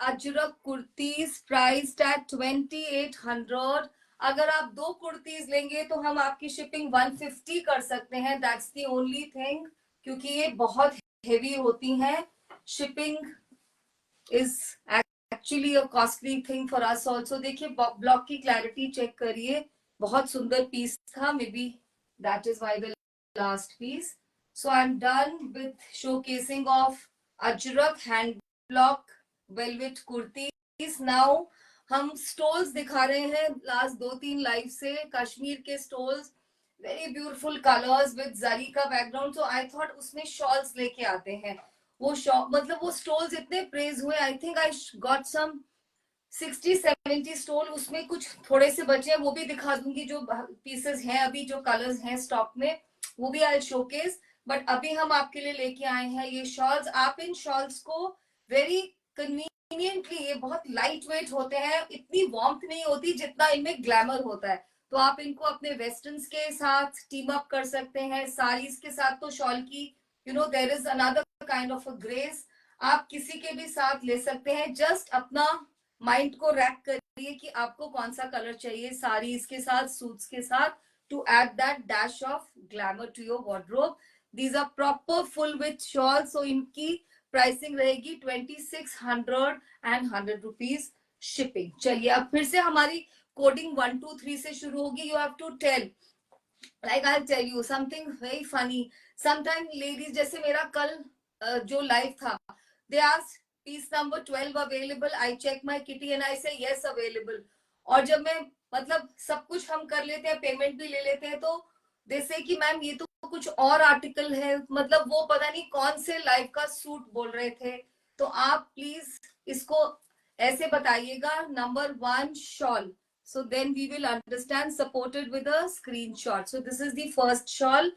Ajrak kurtis, priced at 2800। अगर आप 2 कुर्तीज लेंगे तो हम आपकी शिपिंग 150 कर सकते हैं। दैट्स दी ओनली थिंग, क्योंकि ये बहुत हेवी होती हैं। Shipping is actually a costly thing for us also. देखिए ब्लॉक की क्लैरिटी चेक करिए, बहुत सुंदर पीस था। Maybe that is why the last piece. So I am done with showcasing of Ajrak hand block velvet kurtis. Now हम स्टोल्स दिखा रहे हैं लास्ट 2-3 लाइव से, कश्मीर के stoles, very beautiful colours with zari का बैकग्राउंड। सो आई थॉट उसमें शॉल्स लेके आते हैं। वो शॉप मतलब वो स्टोल्स इतने प्रेज हुए, I think I got some 60-70 stole. उसमें कुछ थोड़े से बचे हैं, वो भी दिखा दूंगी। जो पीसेस हैं अभी, जो कलर्स हैं स्टॉक में, वो भी आई शोकेस। बट अभी हम आपके लिए लेके आए हैं ये शॉल्स। आप इन शॉल्स को वेरी कन्वीनियंटली, ये बहुत लाइट वेट होते हैं, इतनी वार्मथ नहीं होती जितना इनमें ग्लैमर होता है। तो आप इनको अपने वेस्टर्न्स के साथ टीम अप कर सकते हैं, साड़ीज के साथ तो शॉल की there is another kind of a grace. आप किसी के भी साथ ले सकते हैं। जस्ट अपना माइंड को रैक करिए कि आपको कौन सा कलर चाहिए साड़ीज के साथ, सूट्स के साथ, to add that dash of glamour to your wardrobe. These are proper full with shawl. So इनकी प्राइसिंग रहेगी 2600 एंड 100 रुपीज शिपिंग। चलिए अब फिर से हमारी कोडिंग 1 2 3 से शुरू होगी। You have to tell, like I'll tell you something very funny. Sometimes ladies, जैसे मेरा कल जो लाइव था, they asked piece number 12 available. I check my kitty and I say yes available. और जब मैं मतलब सब कुछ हम कर लेते हैं, पेमेंट भी ले लेते हैं, तो जैसे कि मैम ये तो कुछ और आर्टिकल है, मतलब वो पता नहीं कौन से लाइव का सूट बोल रहे थे, तो आप प्लीज इसको ऐसे बताइएगा, number 1 shawl, so then we will understand, supported with a screenshot. So this is the first shawl,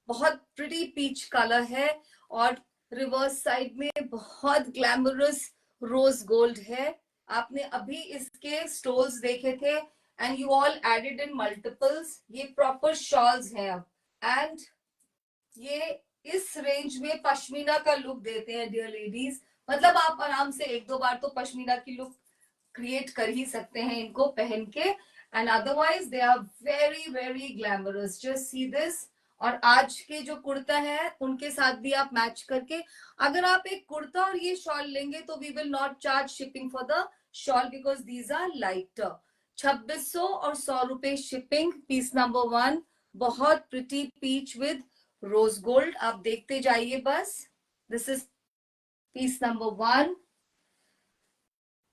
बहुत pretty peach color है, और रिवर्स साइड में बहुत ग्लैमरस रोज गोल्ड है. आपने अभी इसके स्टोल्स देखे थे and you all added in multiples. ये प्रॉपर शॉल्स हैं अब, एंड ये इस रेंज में पश्मीना का लुक देते हैं डियर लेडीज. मतलब आप आराम से एक दो बार तो पश्मीना की लुक क्रिएट कर ही सकते हैं इनको पहन के, and otherwise they are very very glamorous. Just see this. और आज के जो कुर्ता है उनके साथ भी आप मैच करके, अगर आप एक कुर्ता और ये शॉल लेंगे तो we will not charge shipping for the shawl because these are lighter. 2600 और 100 रुपए शिपिंग. पीस नंबर 1, बहुत pretty peach with rose gold. आप देखते जाइए बस. This is piece number 1.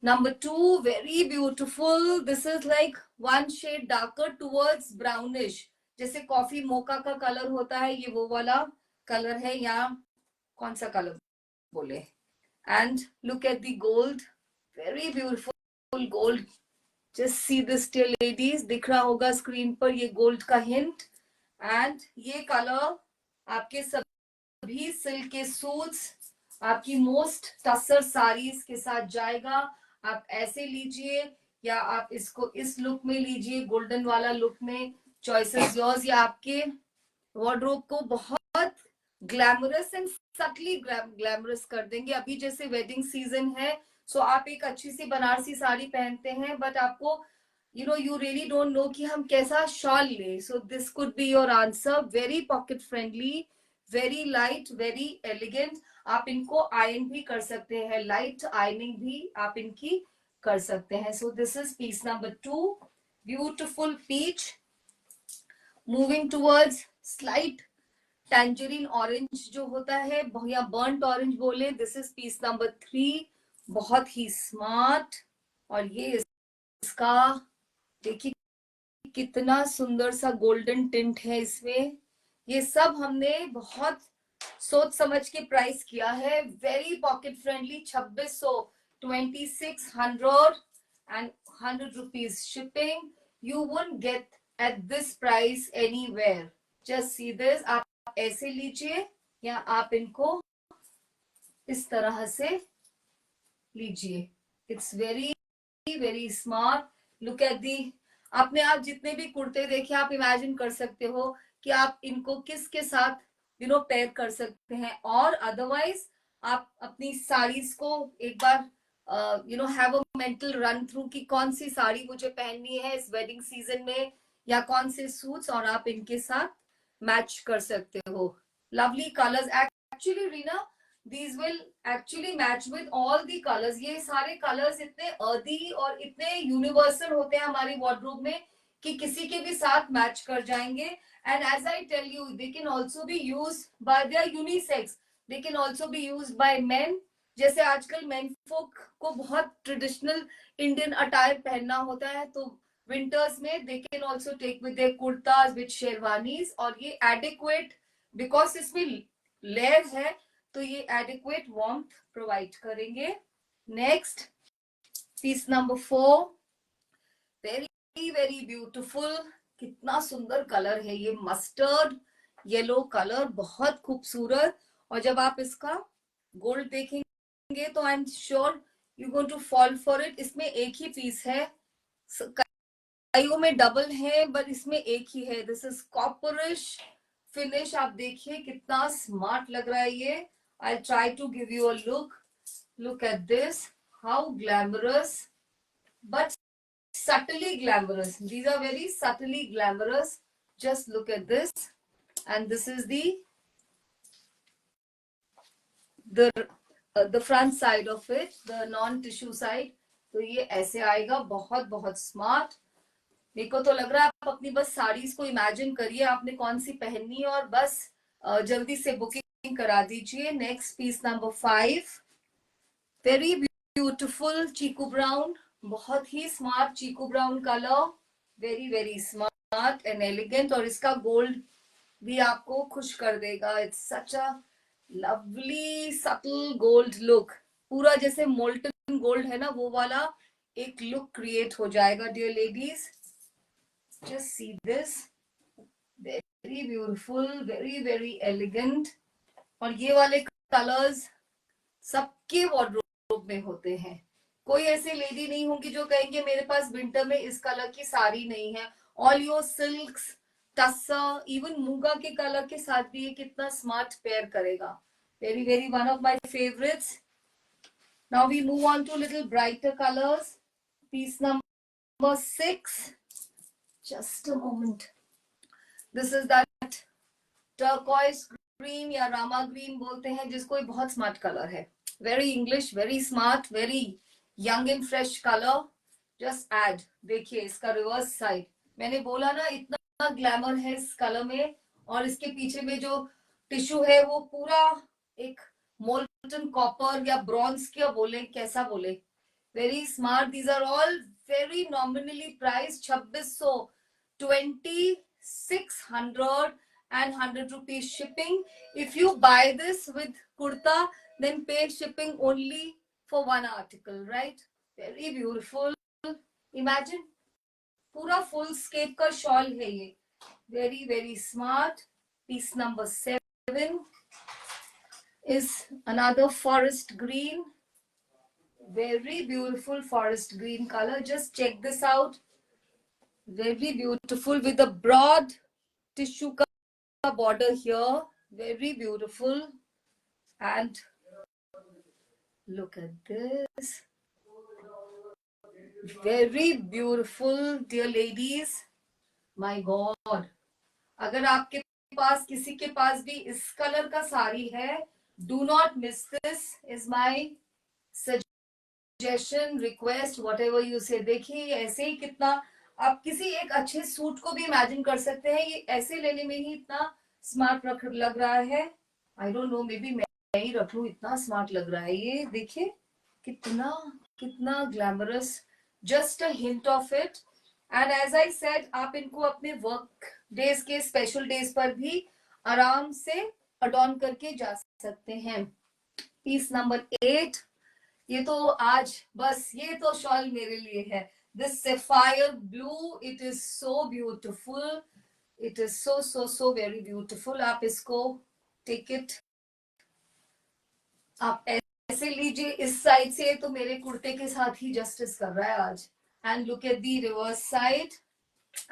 Number 2, very beautiful. This is like one shade darker towards brownish. जैसे कॉफी मोका का कलर होता है, ये वो वाला कलर है. यहाँ कौन सा कलर बोले. And look at the gold. Very beautiful gold. Just see this dear ladies. दिख रहा होगा स्क्रीन पर ये गोल्ड का हिंट. And ये कलर आपके सभी सिल्क के सूट्स, आपकी मोस्ट टसर साड़ीज के साथ जाएगा. आप ऐसे लीजिए या आप इसको इस लुक में लीजिए, गोल्डन वाला लुक में. Choices yours. या आपके वार्डरोब को बहुत ग्लैमरस एंड सटली ग्लैमरस कर देंगे. अभी जैसे वेडिंग सीजन है, सो आप एक अच्छी सी बनारसी साड़ी पहनते हैं, बट आपको you really don't know कि हम कैसा शॉल ले. So this could be your answer. Very pocket friendly, very light, very elegant. आप इनको आयन भी कर सकते हैं, लाइट आयनिंग भी आप इनकी कर सकते हैं. So this is piece number 2. Beautiful peach. Moving towards slight tangerine orange जो होता है या burnt orange बोले. This is piece number 3. बहुत ही स्मार्ट. और ये इसका देखिए कितना सुंदर सा गोल्डन टिंट है इसमें. ये सब हमने बहुत सोच समझ के प्राइस किया है. Very pocket friendly. 2600, 2600 and 100 rupees shipping. You won't get at this price anywhere. Just see this. आप ऐसे लीजिए या आप इनको इस तरह से लीजिए. It's very very smart. Look at the. आपने आप जितने भी कुर्ते देखे आप इमेजिन कर सकते हो कि आप इनको किसके साथ पेयर कर सकते हैं. और अदरवाइज आप अपनी साड़ीज को एक बार have a mental run through कि कौन सी साड़ी मुझे पहननी है इस वेडिंग सीजन में, या कौन से सूट्स, और आप इनके साथ मैच कर सकते हो. Lovely colours. Actually Reena, these will actually match with all the colors. ये सारे colors इतने earthy और इतने universal होते हैं हमारी wardrobe में कि किसी के भी साथ match कर जाएंगे. And as I tell you, they can also be used by their unisex. They can also be used by men. जैसे आजकल men folk को बहुत traditional Indian attire पहनना होता है, तो winters में they can also take with their kurtas with sherwanis. और ये adequate because इसमें layer है, तो ये एडिक्वेट वार्मथ प्रोवाइड करेंगे. Next piece number 4. Very very beautiful. कितना सुंदर कलर है ये. मस्टर्ड येलो कलर, बहुत खूबसूरत. और जब आप इसका गोल्ड देखेंगे तो I am sure you going to fall for it. इसमें एक ही पीस है, कईयों में डबल है, बट इसमें एक ही है. This is copperish finish. आप देखिए कितना स्मार्ट लग रहा है ये. I'll try to give you a look. Look at this. How glamorous, but subtly glamorous. These are very subtly glamorous. Just look at this. And this is the front side of it, the non-tissue side. तो ये ऐसे आएगा. बहुत बहुत स्मार्ट. मेरे को तो लग रहा है आप अपनी बस साड़ीज को इमेजिन करिए आपने कौन सी पहननी है, और बस जल्दी से बुकिंग करा दीजिए. Next piece number 5. Very beautiful chikoo brown. बहुत ही smart chikoo brown colour. Very very smart and elegant. और इसका गोल्ड भी आपको खुश कर देगा. It's such a lovely subtle gold look. पूरा जैसे मोल्टन गोल्ड है ना, वो वाला एक लुक क्रिएट हो जाएगा. Dear ladies, just see this. Very beautiful, very very elegant. और ये वाले कलर्स सबके वार्डरोब में होते हैं. कोई ऐसी लेडी नहीं होगी जो कहेंगे मेरे पास विंटर में इस कलर की साड़ी नहीं है. All your silks, tussar, even moonga के कलर के साथ भी ये कितना स्मार्ट पेयर करेगा. Very very one of my favourites. Now we move on to little brighter colours. Piece number 6. Just a moment. This is that turquoise green या रामा ग्रीन बोलते हैं जिसको. ये बहुत स्मार्ट कलर है. Very English, very smart, very young and fresh colour. Just add. देखिए इसका रिवर्स साइड. मैंने बोला ना इतना ग्लैमर है इस कलर में. और इसके पीछे में जो टिश्यू है वो पूरा एक मोल्टन कॉपर या ब्रॉन्ज क्या बोले, कैसा बोले. Very smart. These are all very nominally price 2600, 2600 and 100 rupees shipping. If you buy this with kurta, then pay shipping only for one article, right? Very beautiful. Imagine पूरा full scape का shawl है ये. Very very smart. Piece number 7 is another forest green. Very beautiful forest green color. Just check this out. Very beautiful with a broad tissue border here. Very beautiful. And look at this. Very beautiful, dear ladies. My God. अगर आपके पास किसी के पास भी इस कलर का साड़ी है, do not miss this. Is my suggestion, request, whatever you say. देखिए ऐसे ही कितना आप किसी एक अच्छे सूट को भी इमेजिन कर सकते हैं. ये ऐसे लेने में ही इतना स्मार्ट लग रहा है. I don't know, may be मैं ही रख लूं, इतना स्मार्ट लग रहा है ये. देखिए कितना कितना glamorous. Just a hint of it. And as I said, आप इनको अपने वर्क डेज के स्पेशल डेज पर भी आराम से अडॉन करके जा सकते हैं. Piece number 8. ये तो आज बस ये तो शॉल मेरे लिए है. This sapphire blue, it is so beautiful. It is so so so very beautiful. आप इसको टेक इट, आप ऐसे लीजिए इस साइड से, तो मेरे कुर्ते के साथ ही जस्टिस कर रहा है आज. And look at the reverse side.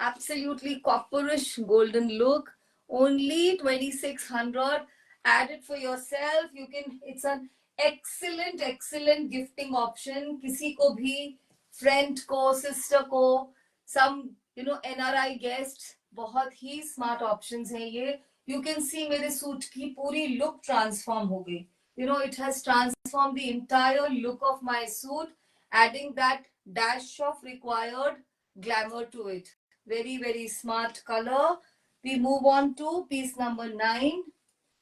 Absolutely copperish golden look. Only 2600. Add it for yourself. You can. It's an excellent gifting option. किसी को भी, friend को, sister को, some NRI guests. बहुत ही smart options हैं ये. You can see मेरे सूट की पूरी look transform हो गई. It has transformed the entire look of my suit, adding that dash of required glamour to it. Very very smart color. We move on to piece number 9.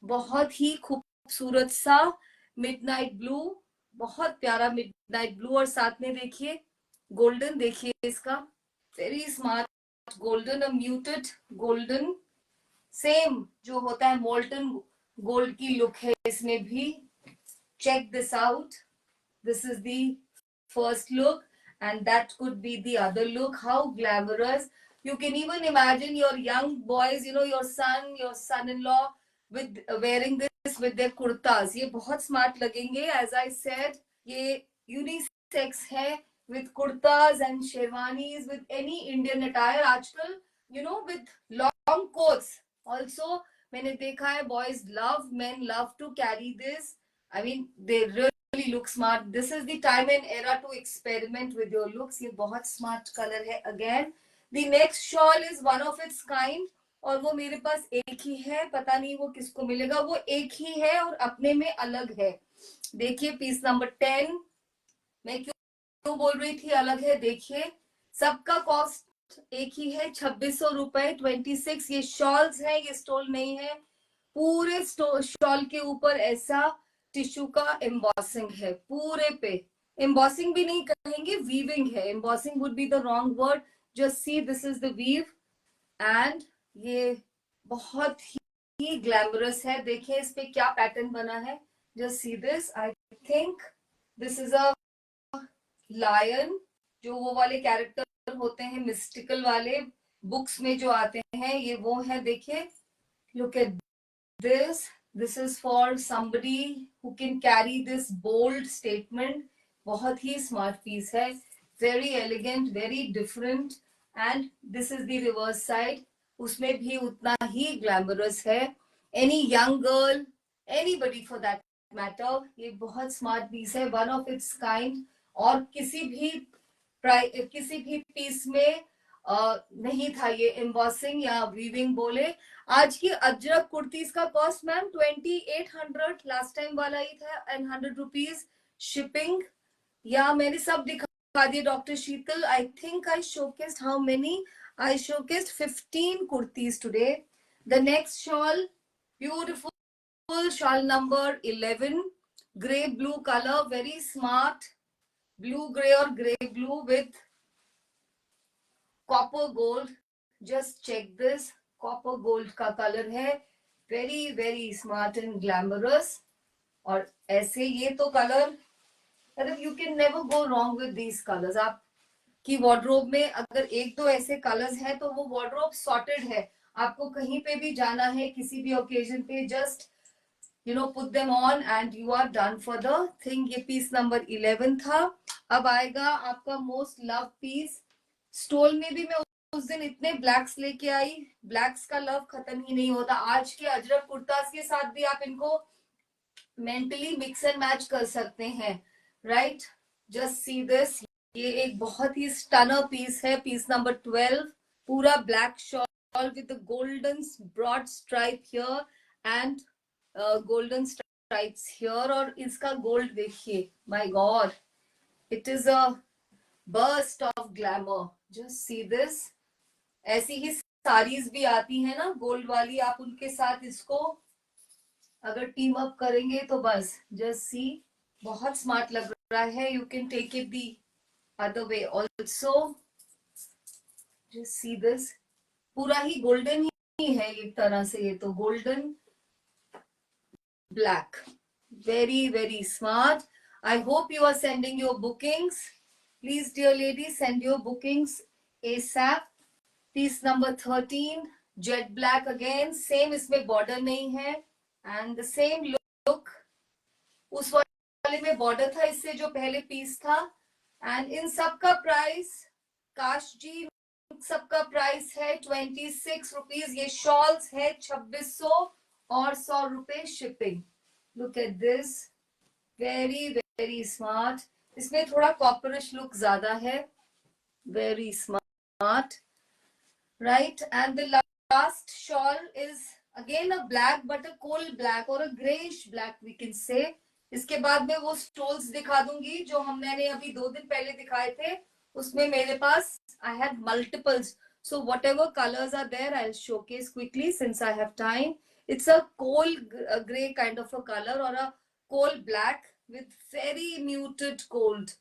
बहुत ही खूबसूरत सा मिडनाइट ब्लू. बहुत प्यारा मिडनाइट ब्लू. और साथ में देखिए गोल्डन. देखिए इसका वेरी स्मार्ट गोल्डन. अ म्यूटेड गोल्डन. सेम जो होता है मोल्टन गोल्ड की लुक है इसमें भी. Check this out. This is the first look, and that could be the other look. How glamorous. You can even imagine your young boys, your son, your son-in-law with wearing this with their kurtas. ये बहुत smart लगेंगे. As I said, ये unisex है with kurtas and sherwanis, with any Indian attire. आजकल, with long coats. Also, मैंने देखा है boys love, men love to carry this. I mean, they really look smart. This is the time and era to experiment with your looks. ये बहुत smart color है again. The next shawl is one of its kind. और वो मेरे पास एक ही है. पता नहीं वो किसको मिलेगा. वो एक ही है और अपने में अलग है. देखिए पीस नंबर 10. मैं क्यों बोल रही थी अलग है. देखिए सबका कॉस्ट एक ही है, 2600 रुपए. 26. ये शॉल्स है, ये स्टोल नहीं है. पूरे शॉल के ऊपर ऐसा टिश्यू का एम्बॉसिंग है पूरे पे. एम्बॉसिंग भी नहीं कहेंगे, वीविंग है. Embossing would be the wrong word. Just see, this is the weave. And ये बहुत ही ग्लैमरस है. देखिए इस पे क्या पैटर्न बना है. Just see this. I think this is a lion. जो वो वाले कैरेक्टर होते हैं मिस्टिकल वाले बुक्स में जो आते हैं, ये वो है. देखिए, look at this. This is for somebody who can carry this bold statement. बहुत ही स्मार्ट पीस है. Very elegant, very different. And this is the reverse side. उसमें भी उतना ही ग्लैमरस है. Any young girl, anybody for that matter, ये बहुत स्मार्ट पीस है. One of its kind. और किसी भी पीस में नहीं था ये एम्बॉसिंग या वीविंग बोले. आज की अजरक कुर्तीज का कॉस्ट मैम 2800. लास्ट टाइम वाला ही था. And 100 rupees shipping. या मैंने सब दिखा दिए doctor Sheetal. I think I showcased how many. I showcased 15 kurtis today. The next shawl, beautiful shawl number 11, gray blue color, very smart. Blue gray or gray blue with copper gold. Just check this. Copper gold का कलर है. Very very smart and glamorous. और ऐसे ये तो कलर, मतलब you can never go wrong with these colours. आपकी वार्डरोब में अगर एक दो ऐसे कलर्स हैं तो वो वार्डरोब सॉर्टेड है. आपको कहीं पे भी जाना है किसी भी ओकेजन पे, just put them on and you are done for the thing. ये पीस नंबर 11 था. अब आएगा आपका मोस्ट लव पीस. स्टोल में भी मैं उस दिन इतने ब्लैक्स लेके आई. ब्लैक्स का लव खत्म ही नहीं होता. आज के अजरक कुर्तास के साथ भी आप इनको मेंटली मिक्स एंड मैच कर सकते हैं. Right, just see this. ये एक बहुत ही स्टनर पीस है. Piece number 12. पूरा black shawl with golden broad stripe here and golden stripes here. और इसका गोल्ड देखिए, my god, it is a burst of glamour. Just see this. ऐसी ही साड़ीज भी आती है ना गोल्ड वाली, आप उनके साथ इसको अगर टीम अप करेंगे तो बस. जस्ट सी, बहुत स्मार्ट लग रहा है. You can take it the other way also. Just see this. पूरा ही गोल्डन ही है एक तरह से. ये तो golden black. Very, very smart. I hope you are sending your bookings. Please, dear ladies, send your bookings ASAP. Piece number 13, jet black again. Same, इसमें border नहीं है. And the same look. उस वाले में border था, इससे जो पहले piece था. And इन सबका price, काश जी, सबका प्राइस है 26 रुपीज. ये शॉल्स है 2600 और 100 रुपए shipping. Look at this. Very very smart. इसमें थोड़ा कॉपरिश लुक ज्यादा है. Very smart. Right, and the last shawl is again a black, but a coal black और a greyish black we can say. इसके बाद में वो स्टोल्स दिखा दूंगी जो हमने अभी 2 दिन पहले दिखाए थे. उसमें मेरे पास I had multiples. So whatever colors are there, I'll showcase quickly since I have time. It's a coal gray kind of a color or a coal black with very muted gold.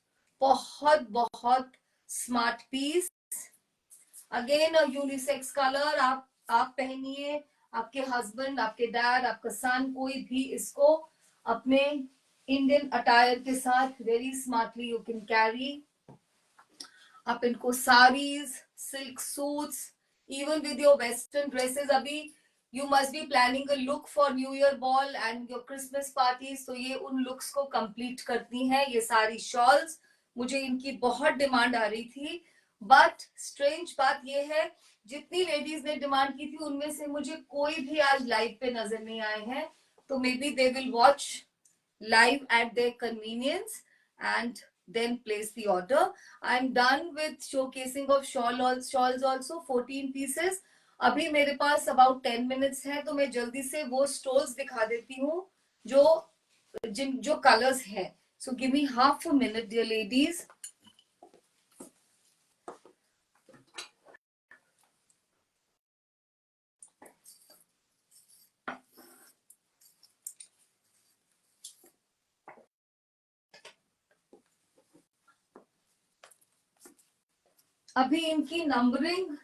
बहुत बहुत smart piece. Again a unisex color. आप पहनिए, आपके हस्बैंड, आपके डैड, आपका सन, कोई भी इसको अपने इंडियन अटायर के साथ very smartly you can carry. आप इनको saris, silk suits, even with your western dresses. अभी you must be planning a look for new year ball and your Christmas parties. तो ये उन लुक्स को कंप्लीट करती हैं ये सारी शॉल्स. मुझे इनकी बहुत डिमांड आ रही थी. बट स्ट्रेंज बात ये है, जितनी लेडीज ने डिमांड की थी उनमें से मुझे कोई भी आज लाइव पे नजर नहीं आए हैं. तो may be they will watch live at their convenience and then place the order. I'm done with showcasing of shawls also. 14 pieces. अभी मेरे पास about 10 minutes है, तो मैं जल्दी से वो स्टोल्स दिखा देती हूँ जो कलर्स हैं. So give me half a minute, dear ladies. अभी इनकी नंबरिंग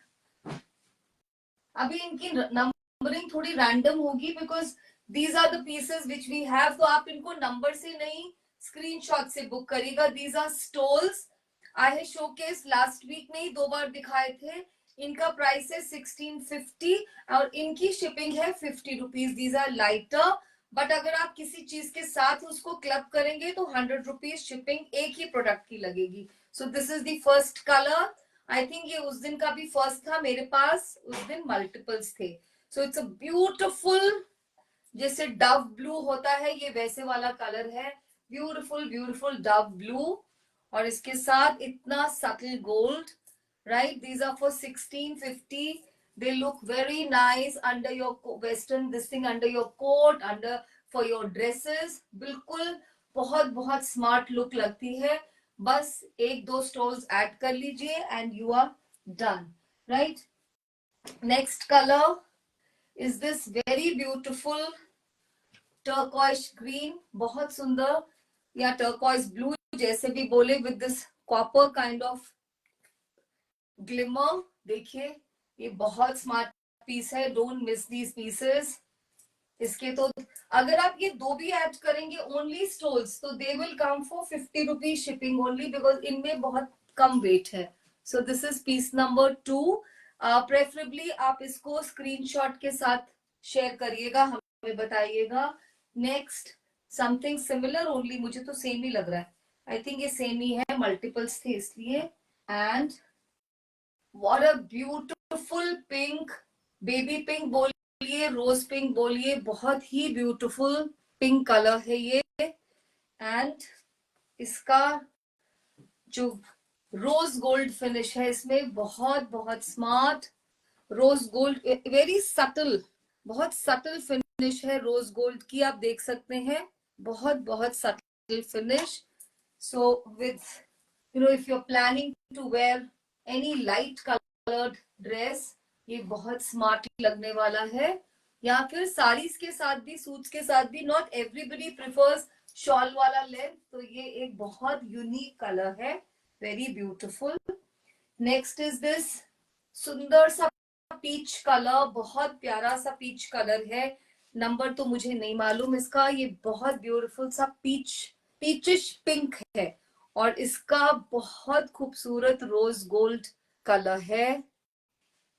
शिपिंग थोड़ी रैंडम होगी because these are the pieces which we have, तो आप इनको नंबर से नहीं स्क्रीनशॉट से बुक करिएगा. These are stoles. I have showcase last week में ही 2 बार दिखाए थे. इनका प्राइस है 1650 और इनकी शिपिंग है 50 rupees. These are lighter, but अगर आप किसी चीज के साथ उसको क्लब करेंगे तो 100 रुपीज शिपिंग एक ही प्रोडक्ट की लगेगी. सो this is the first colour. I think ये उस दिन का भी फर्स्ट था मेरे पास, उस दिन मल्टीपल्स थे. सो इट्स अ ब्यूटिफुल, जैसे डव ब्लू होता है ये वैसे वाला कलर है. ब्यूटिफुल ब्यूटिफुल डव ब्लू, और इसके साथ इतना subtle gold. Right, these are for 1650. they look very nice under your western this thing, under your coat, under for your dresses. बिल्कुल बहुत बहुत स्मार्ट लुक लगती है. बस एक दो स्टोन्स ऐड कर लीजिए and you are done. Right, next colour is this very beautiful turquoise green. बहुत सुंदर, या टर्कॉइश ब्लू जैसे भी बोले, with this copper kind of glimmer. देखिए ये बहुत स्मार्ट पीस है. Don't miss these pieces. इसके तो अगर आप ये दो भी ऐड करेंगे ओनली स्टोल्स, तो they will come for 50 rupees shipping only, because इनमें बहुत कम वेट है. सो this is piece number 2. Preferably आप इसको स्क्रीनशॉट के साथ शेयर करिएगा, हमें बताइएगा. नेक्स्ट समथिंग सिमिलर ओनली, मुझे तो सेम ही लग रहा है. आई थिंक ये सेम ही है, मल्टीपल्स थे इसलिए. And what a beautiful pink, baby pink बोलिए, रोज पिंक बोलिए, बहुत ही ब्यूटिफुल पिंक कलर है ये. एंड इसका जो रोज गोल्ड फिनिश है इसमें, बहुत बहुत smart rose gold, very subtle, बहुत सटल फिनिश है रोज गोल्ड की. आप देख सकते हैं बहुत बहुत subtle finish. So with you know if you are planning to wear any light coloured dress, ये बहुत स्मार्ट लगने वाला है. या फिर साड़ीज के साथ भी, सूट्स के साथ भी. नॉट एवरीबडी प्रिफर्स शॉल वाला लेंथ, तो ये एक बहुत यूनिक कलर है, very beautiful. Next is this सुंदर सा पीच कलर, बहुत प्यारा सा पीच कलर है. नंबर तो मुझे नहीं मालूम इसका. ये बहुत ब्यूटीफुल सा पीचिश पिंक है, और इसका बहुत खूबसूरत रोज गोल्ड कलर है.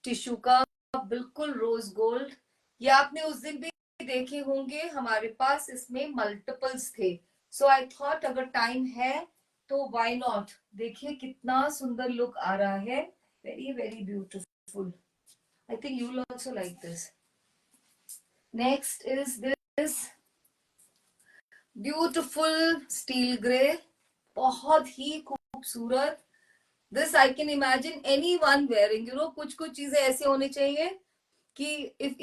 टिश्यू का बिल्कुल रोज गोल्ड. ये आपने उस दिन भी देखे होंगे, हमारे पास इसमें मल्टीपल्स थे. सो आई थॉट अगर टाइम है तो व्हाई नॉट. देखिए कितना सुंदर लुक आ रहा है, very very beautiful. I think you will also like this. Next is this beautiful steel grey, बहुत ही खूबसूरत. This I can imagine anyone wearing. You know, कुछ कुछ चीजें ऐसे होनी चाहिए कि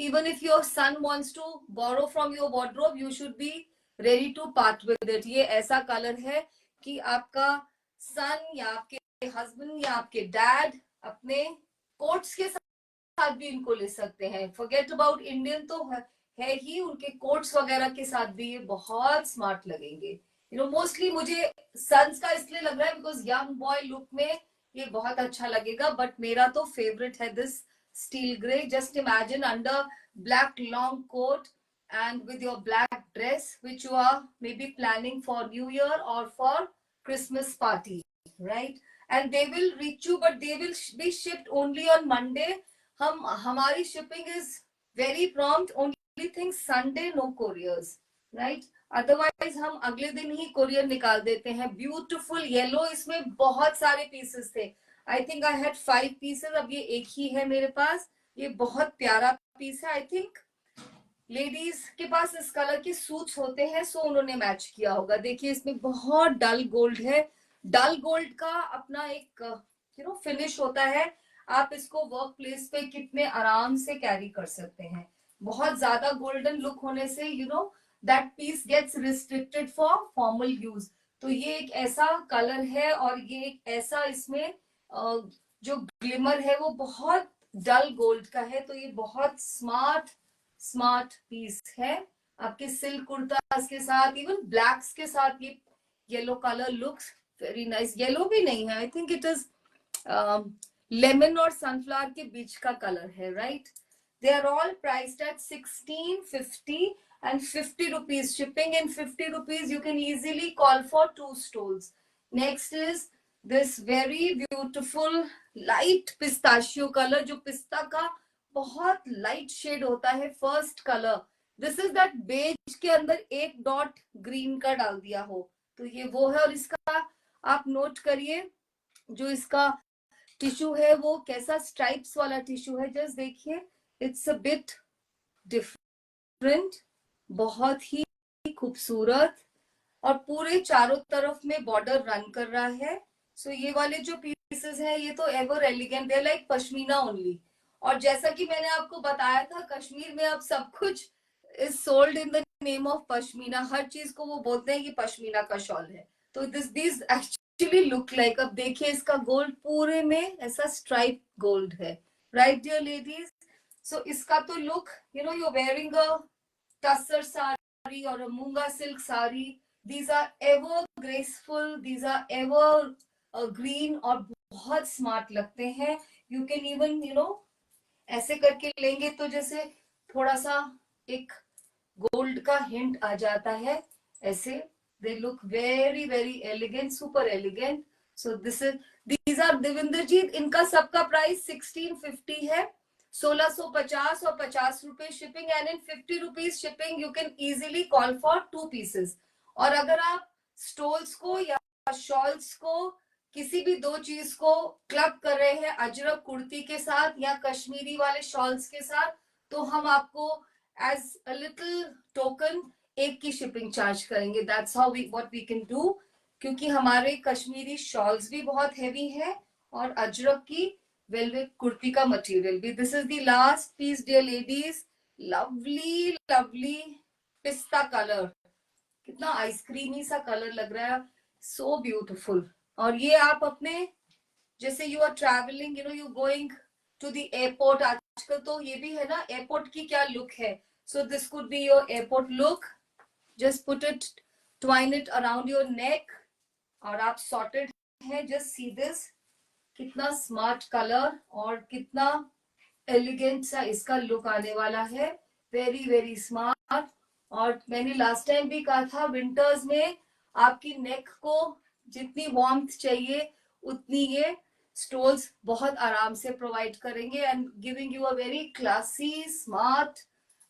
even if your son wants to borrow from your wardrobe, you should be ready to part with it. ये ऐसा कलर है कि आपका सन या आपके हस्बैंड या आपके डैड अपने कोट्स के साथ भी इनको ले सकते हैं. फॉरगेट अबाउट इंडियन तो है ही, उनके कोट्स वगैरह के साथ भी ये बहुत स्मार्ट लगेंगे. यू नो मोस्टली मुझे सन्स का इसलिए लग रहा है बिकॉज यंग बॉय लुक में ये बहुत अच्छा लगेगा. बट मेरा तो फेवरेट है this steel grey. Just imagine under black long coat and with your black dress which you are maybe planning for New Year or for Christmas party, right? And they will reach you, but they will be shipped only on Monday. हमारी shipping is very prompt. Only thing Sunday no couriers, right? Otherwise हम अगले दिन ही कोरियर निकाल देते हैं. ब्यूटीफुल येलो, इसमें बहुत सारे पीसेस थे. आई थिंक आई हैड 5 पीसेस, अब ये एक ही है मेरे पास. ये बहुत प्यारा पीस है. आई थिंक लेडीज के पास इस कलर के सूट्स होते हैं, सो उन्होंने मैच किया होगा. देखिए इसमें बहुत डल गोल्ड है. डल गोल्ड का अपना एक फिनिश होता है. आप इसको वर्क प्लेस पे कितने आराम से कैरी कर सकते हैं. बहुत ज्यादा गोल्डन लुक होने से that piece gets restricted for formal use. तो ये एक ऐसा कलर है, और ये एक ऐसा इसमें जो ग्लिमर है वो बहुत डल गोल्ड का है. तो ये बहुत स्मार्ट पीस है. आपके सिल्क कुर्ता के साथ, इवन ब्लैक्स के साथ ये yellow colour looks very nice. Yellow भी नहीं है, I think it is lemon और सनफ्लावर के बीच का कलर है, right? They are all priced at 1650 and 50 rupees shipping. In 50 rupees, you can easily call for 2 stoles. Next is this very beautiful light pistachio color, जो पिस्ता का बहुत लाइट शेड होता है, first colour. This is that beige के अंदर एक डॉट ग्रीन का डाल दिया हो, तो ये वो है. और इसका आप नोट करिए, जो इसका टिश्यू है वो कैसा स्ट्राइप्स वाला टिश्यू है. जस्ट देखिए, इट्स अ बिट डिफरेंट, बहुत ही खूबसूरत, और पूरे चारों तरफ में बॉर्डर रन कर रहा है. सो ये वाले जो पीसेस हैं ये तो एवर एलिगेंट है, लाइक पश्मीना ओनली. और जैसा कि मैंने आपको बताया था, कश्मीर में अब सब कुछ is sold in the name of pashmina. हर चीज को वो बोलते हैं कि पश्मीना का शॉल है. तो दिस एक्चुअली लुक लाइक, अब देखिए इसका गोल्ड पूरे में ऐसा स्ट्राइप गोल्ड है. राइट डियर लेडीज, सो इसका तो look, you know, you wearing a tussar sari और a मूंगा silk sari. These are ever graceful, these are ever green और बहुत स्मार्ट लगते हैं. You can even, you know, ऐसे करके लेंगे तो जैसे थोड़ा सा एक गोल्ड का हिंट आ जाता है ऐसे. They look very very elegant, super elegant. So these are Devendra जी, इनका सबका प्राइस 1650 है. 1650 और 50 रुपए shipping, and in 50 rupees shipping you can easily call for 2 pieces. और अगर आप स्टोल्स को या शॉल्स को, किसी भी दो चीज को क्लब कर रहे हैं अजरक कुर्ती के साथ या कश्मीरी वाले शॉल्स के साथ, तो हम आपको एज अ लिटिल टोकन एक की शिपिंग चार्ज करेंगे. That's how we what we can do, क्योंकि हमारे कश्मीरी शॉल्स भी बहुत हैवी है और अजरक की वेलवेट कुर्ती का मटेरियल भी. This is the last piece dear ladies. Lovely lovely pista colour, कितना आइसक्रीमी सा कलर लग रहा है, सो ब्यूटिफुल. और ये आप अपने, जैसे you are travelling, you know, you going to the airport. आजकल तो ये भी है ना, एयरपोर्ट की क्या लुक है. So this could be your airport look. Just put it, twine it around your neck और आप सॉर्टेड है. जस्ट सी दिस, कितना स्मार्ट कलर और कितना एलिगेंट सा इसका लुक आने वाला है. Very very smart. और मैंने लास्ट टाइम भी कहा था, विंटर्स में आपकी नेक को जितनी वार्मथ चाहिए उतनी ये स्टोल्स बहुत आराम से प्रोवाइड करेंगे, and giving you a very classy, smart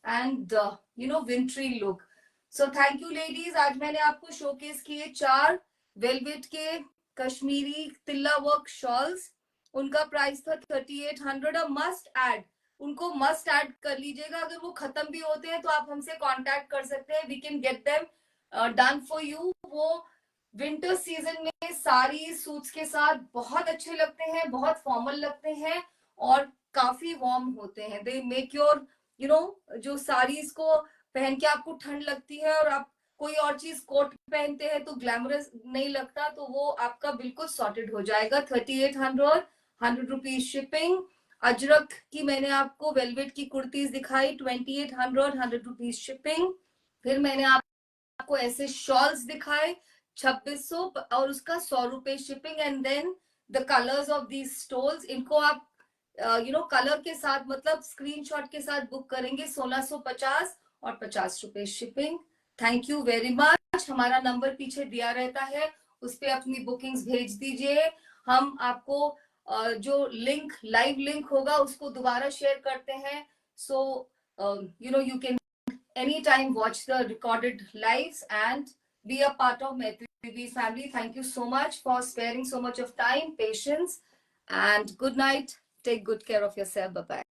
and you know wintry look. So thank you ladies. आज मैंने आपको शोकेस किए 4 वेलवेट के कश्मीरी तिल्ला वर्क शॉल्स. उनका प्राइस था 3800. और मस्ट ऐड, उनको मस्ट ऐड कर लीजिएगा. अगर वो खत्म भी होते हैं तो आप हमसे कांटेक्ट कर सकते हैं. We can get them done for you. वो विंटर सीजन में साड़ी सूट्स के साथ बहुत अच्छे लगते हैं, बहुत फॉर्मल लगते हैं और काफी वार्म होते हैं. They make your, you know, जो साड़ीज को पहन के आपको ठंड लगती है और आप कोई और चीज कोट पहनते हैं तो ग्लैमरस नहीं लगता, तो वो आपका बिल्कुल सॉर्टेड हो जाएगा. 3800, 100 रुपीज शिपिंग. अजरक की मैंने आपको वेलवेट की कुर्तीज दिखाई, 2800, 100 रुपीज शिपिंग. फिर मैंने आपको ऐसे शॉल्स दिखाए 2600 और उसका 100 रुपए shipping. And then the colours of these stoles, इनको आप यू नो कलर के साथ, मतलब स्क्रीनशॉट के साथ बुक करेंगे 1650 और 50 रुपए shipping. Thank you very much. हमारा नंबर पीछे दिया रहता है, उस पर अपनी बुकिंग्स भेज दीजिए. हम आपको जो लिंक, लाइव लिंक होगा उसको दोबारा शेयर करते हैं. So you know you can anytime watch the recorded lives and be a part of Maitri family. Thank you so much for sparing so much of time, patience, and good night. Take good care of yourself. Bye bye.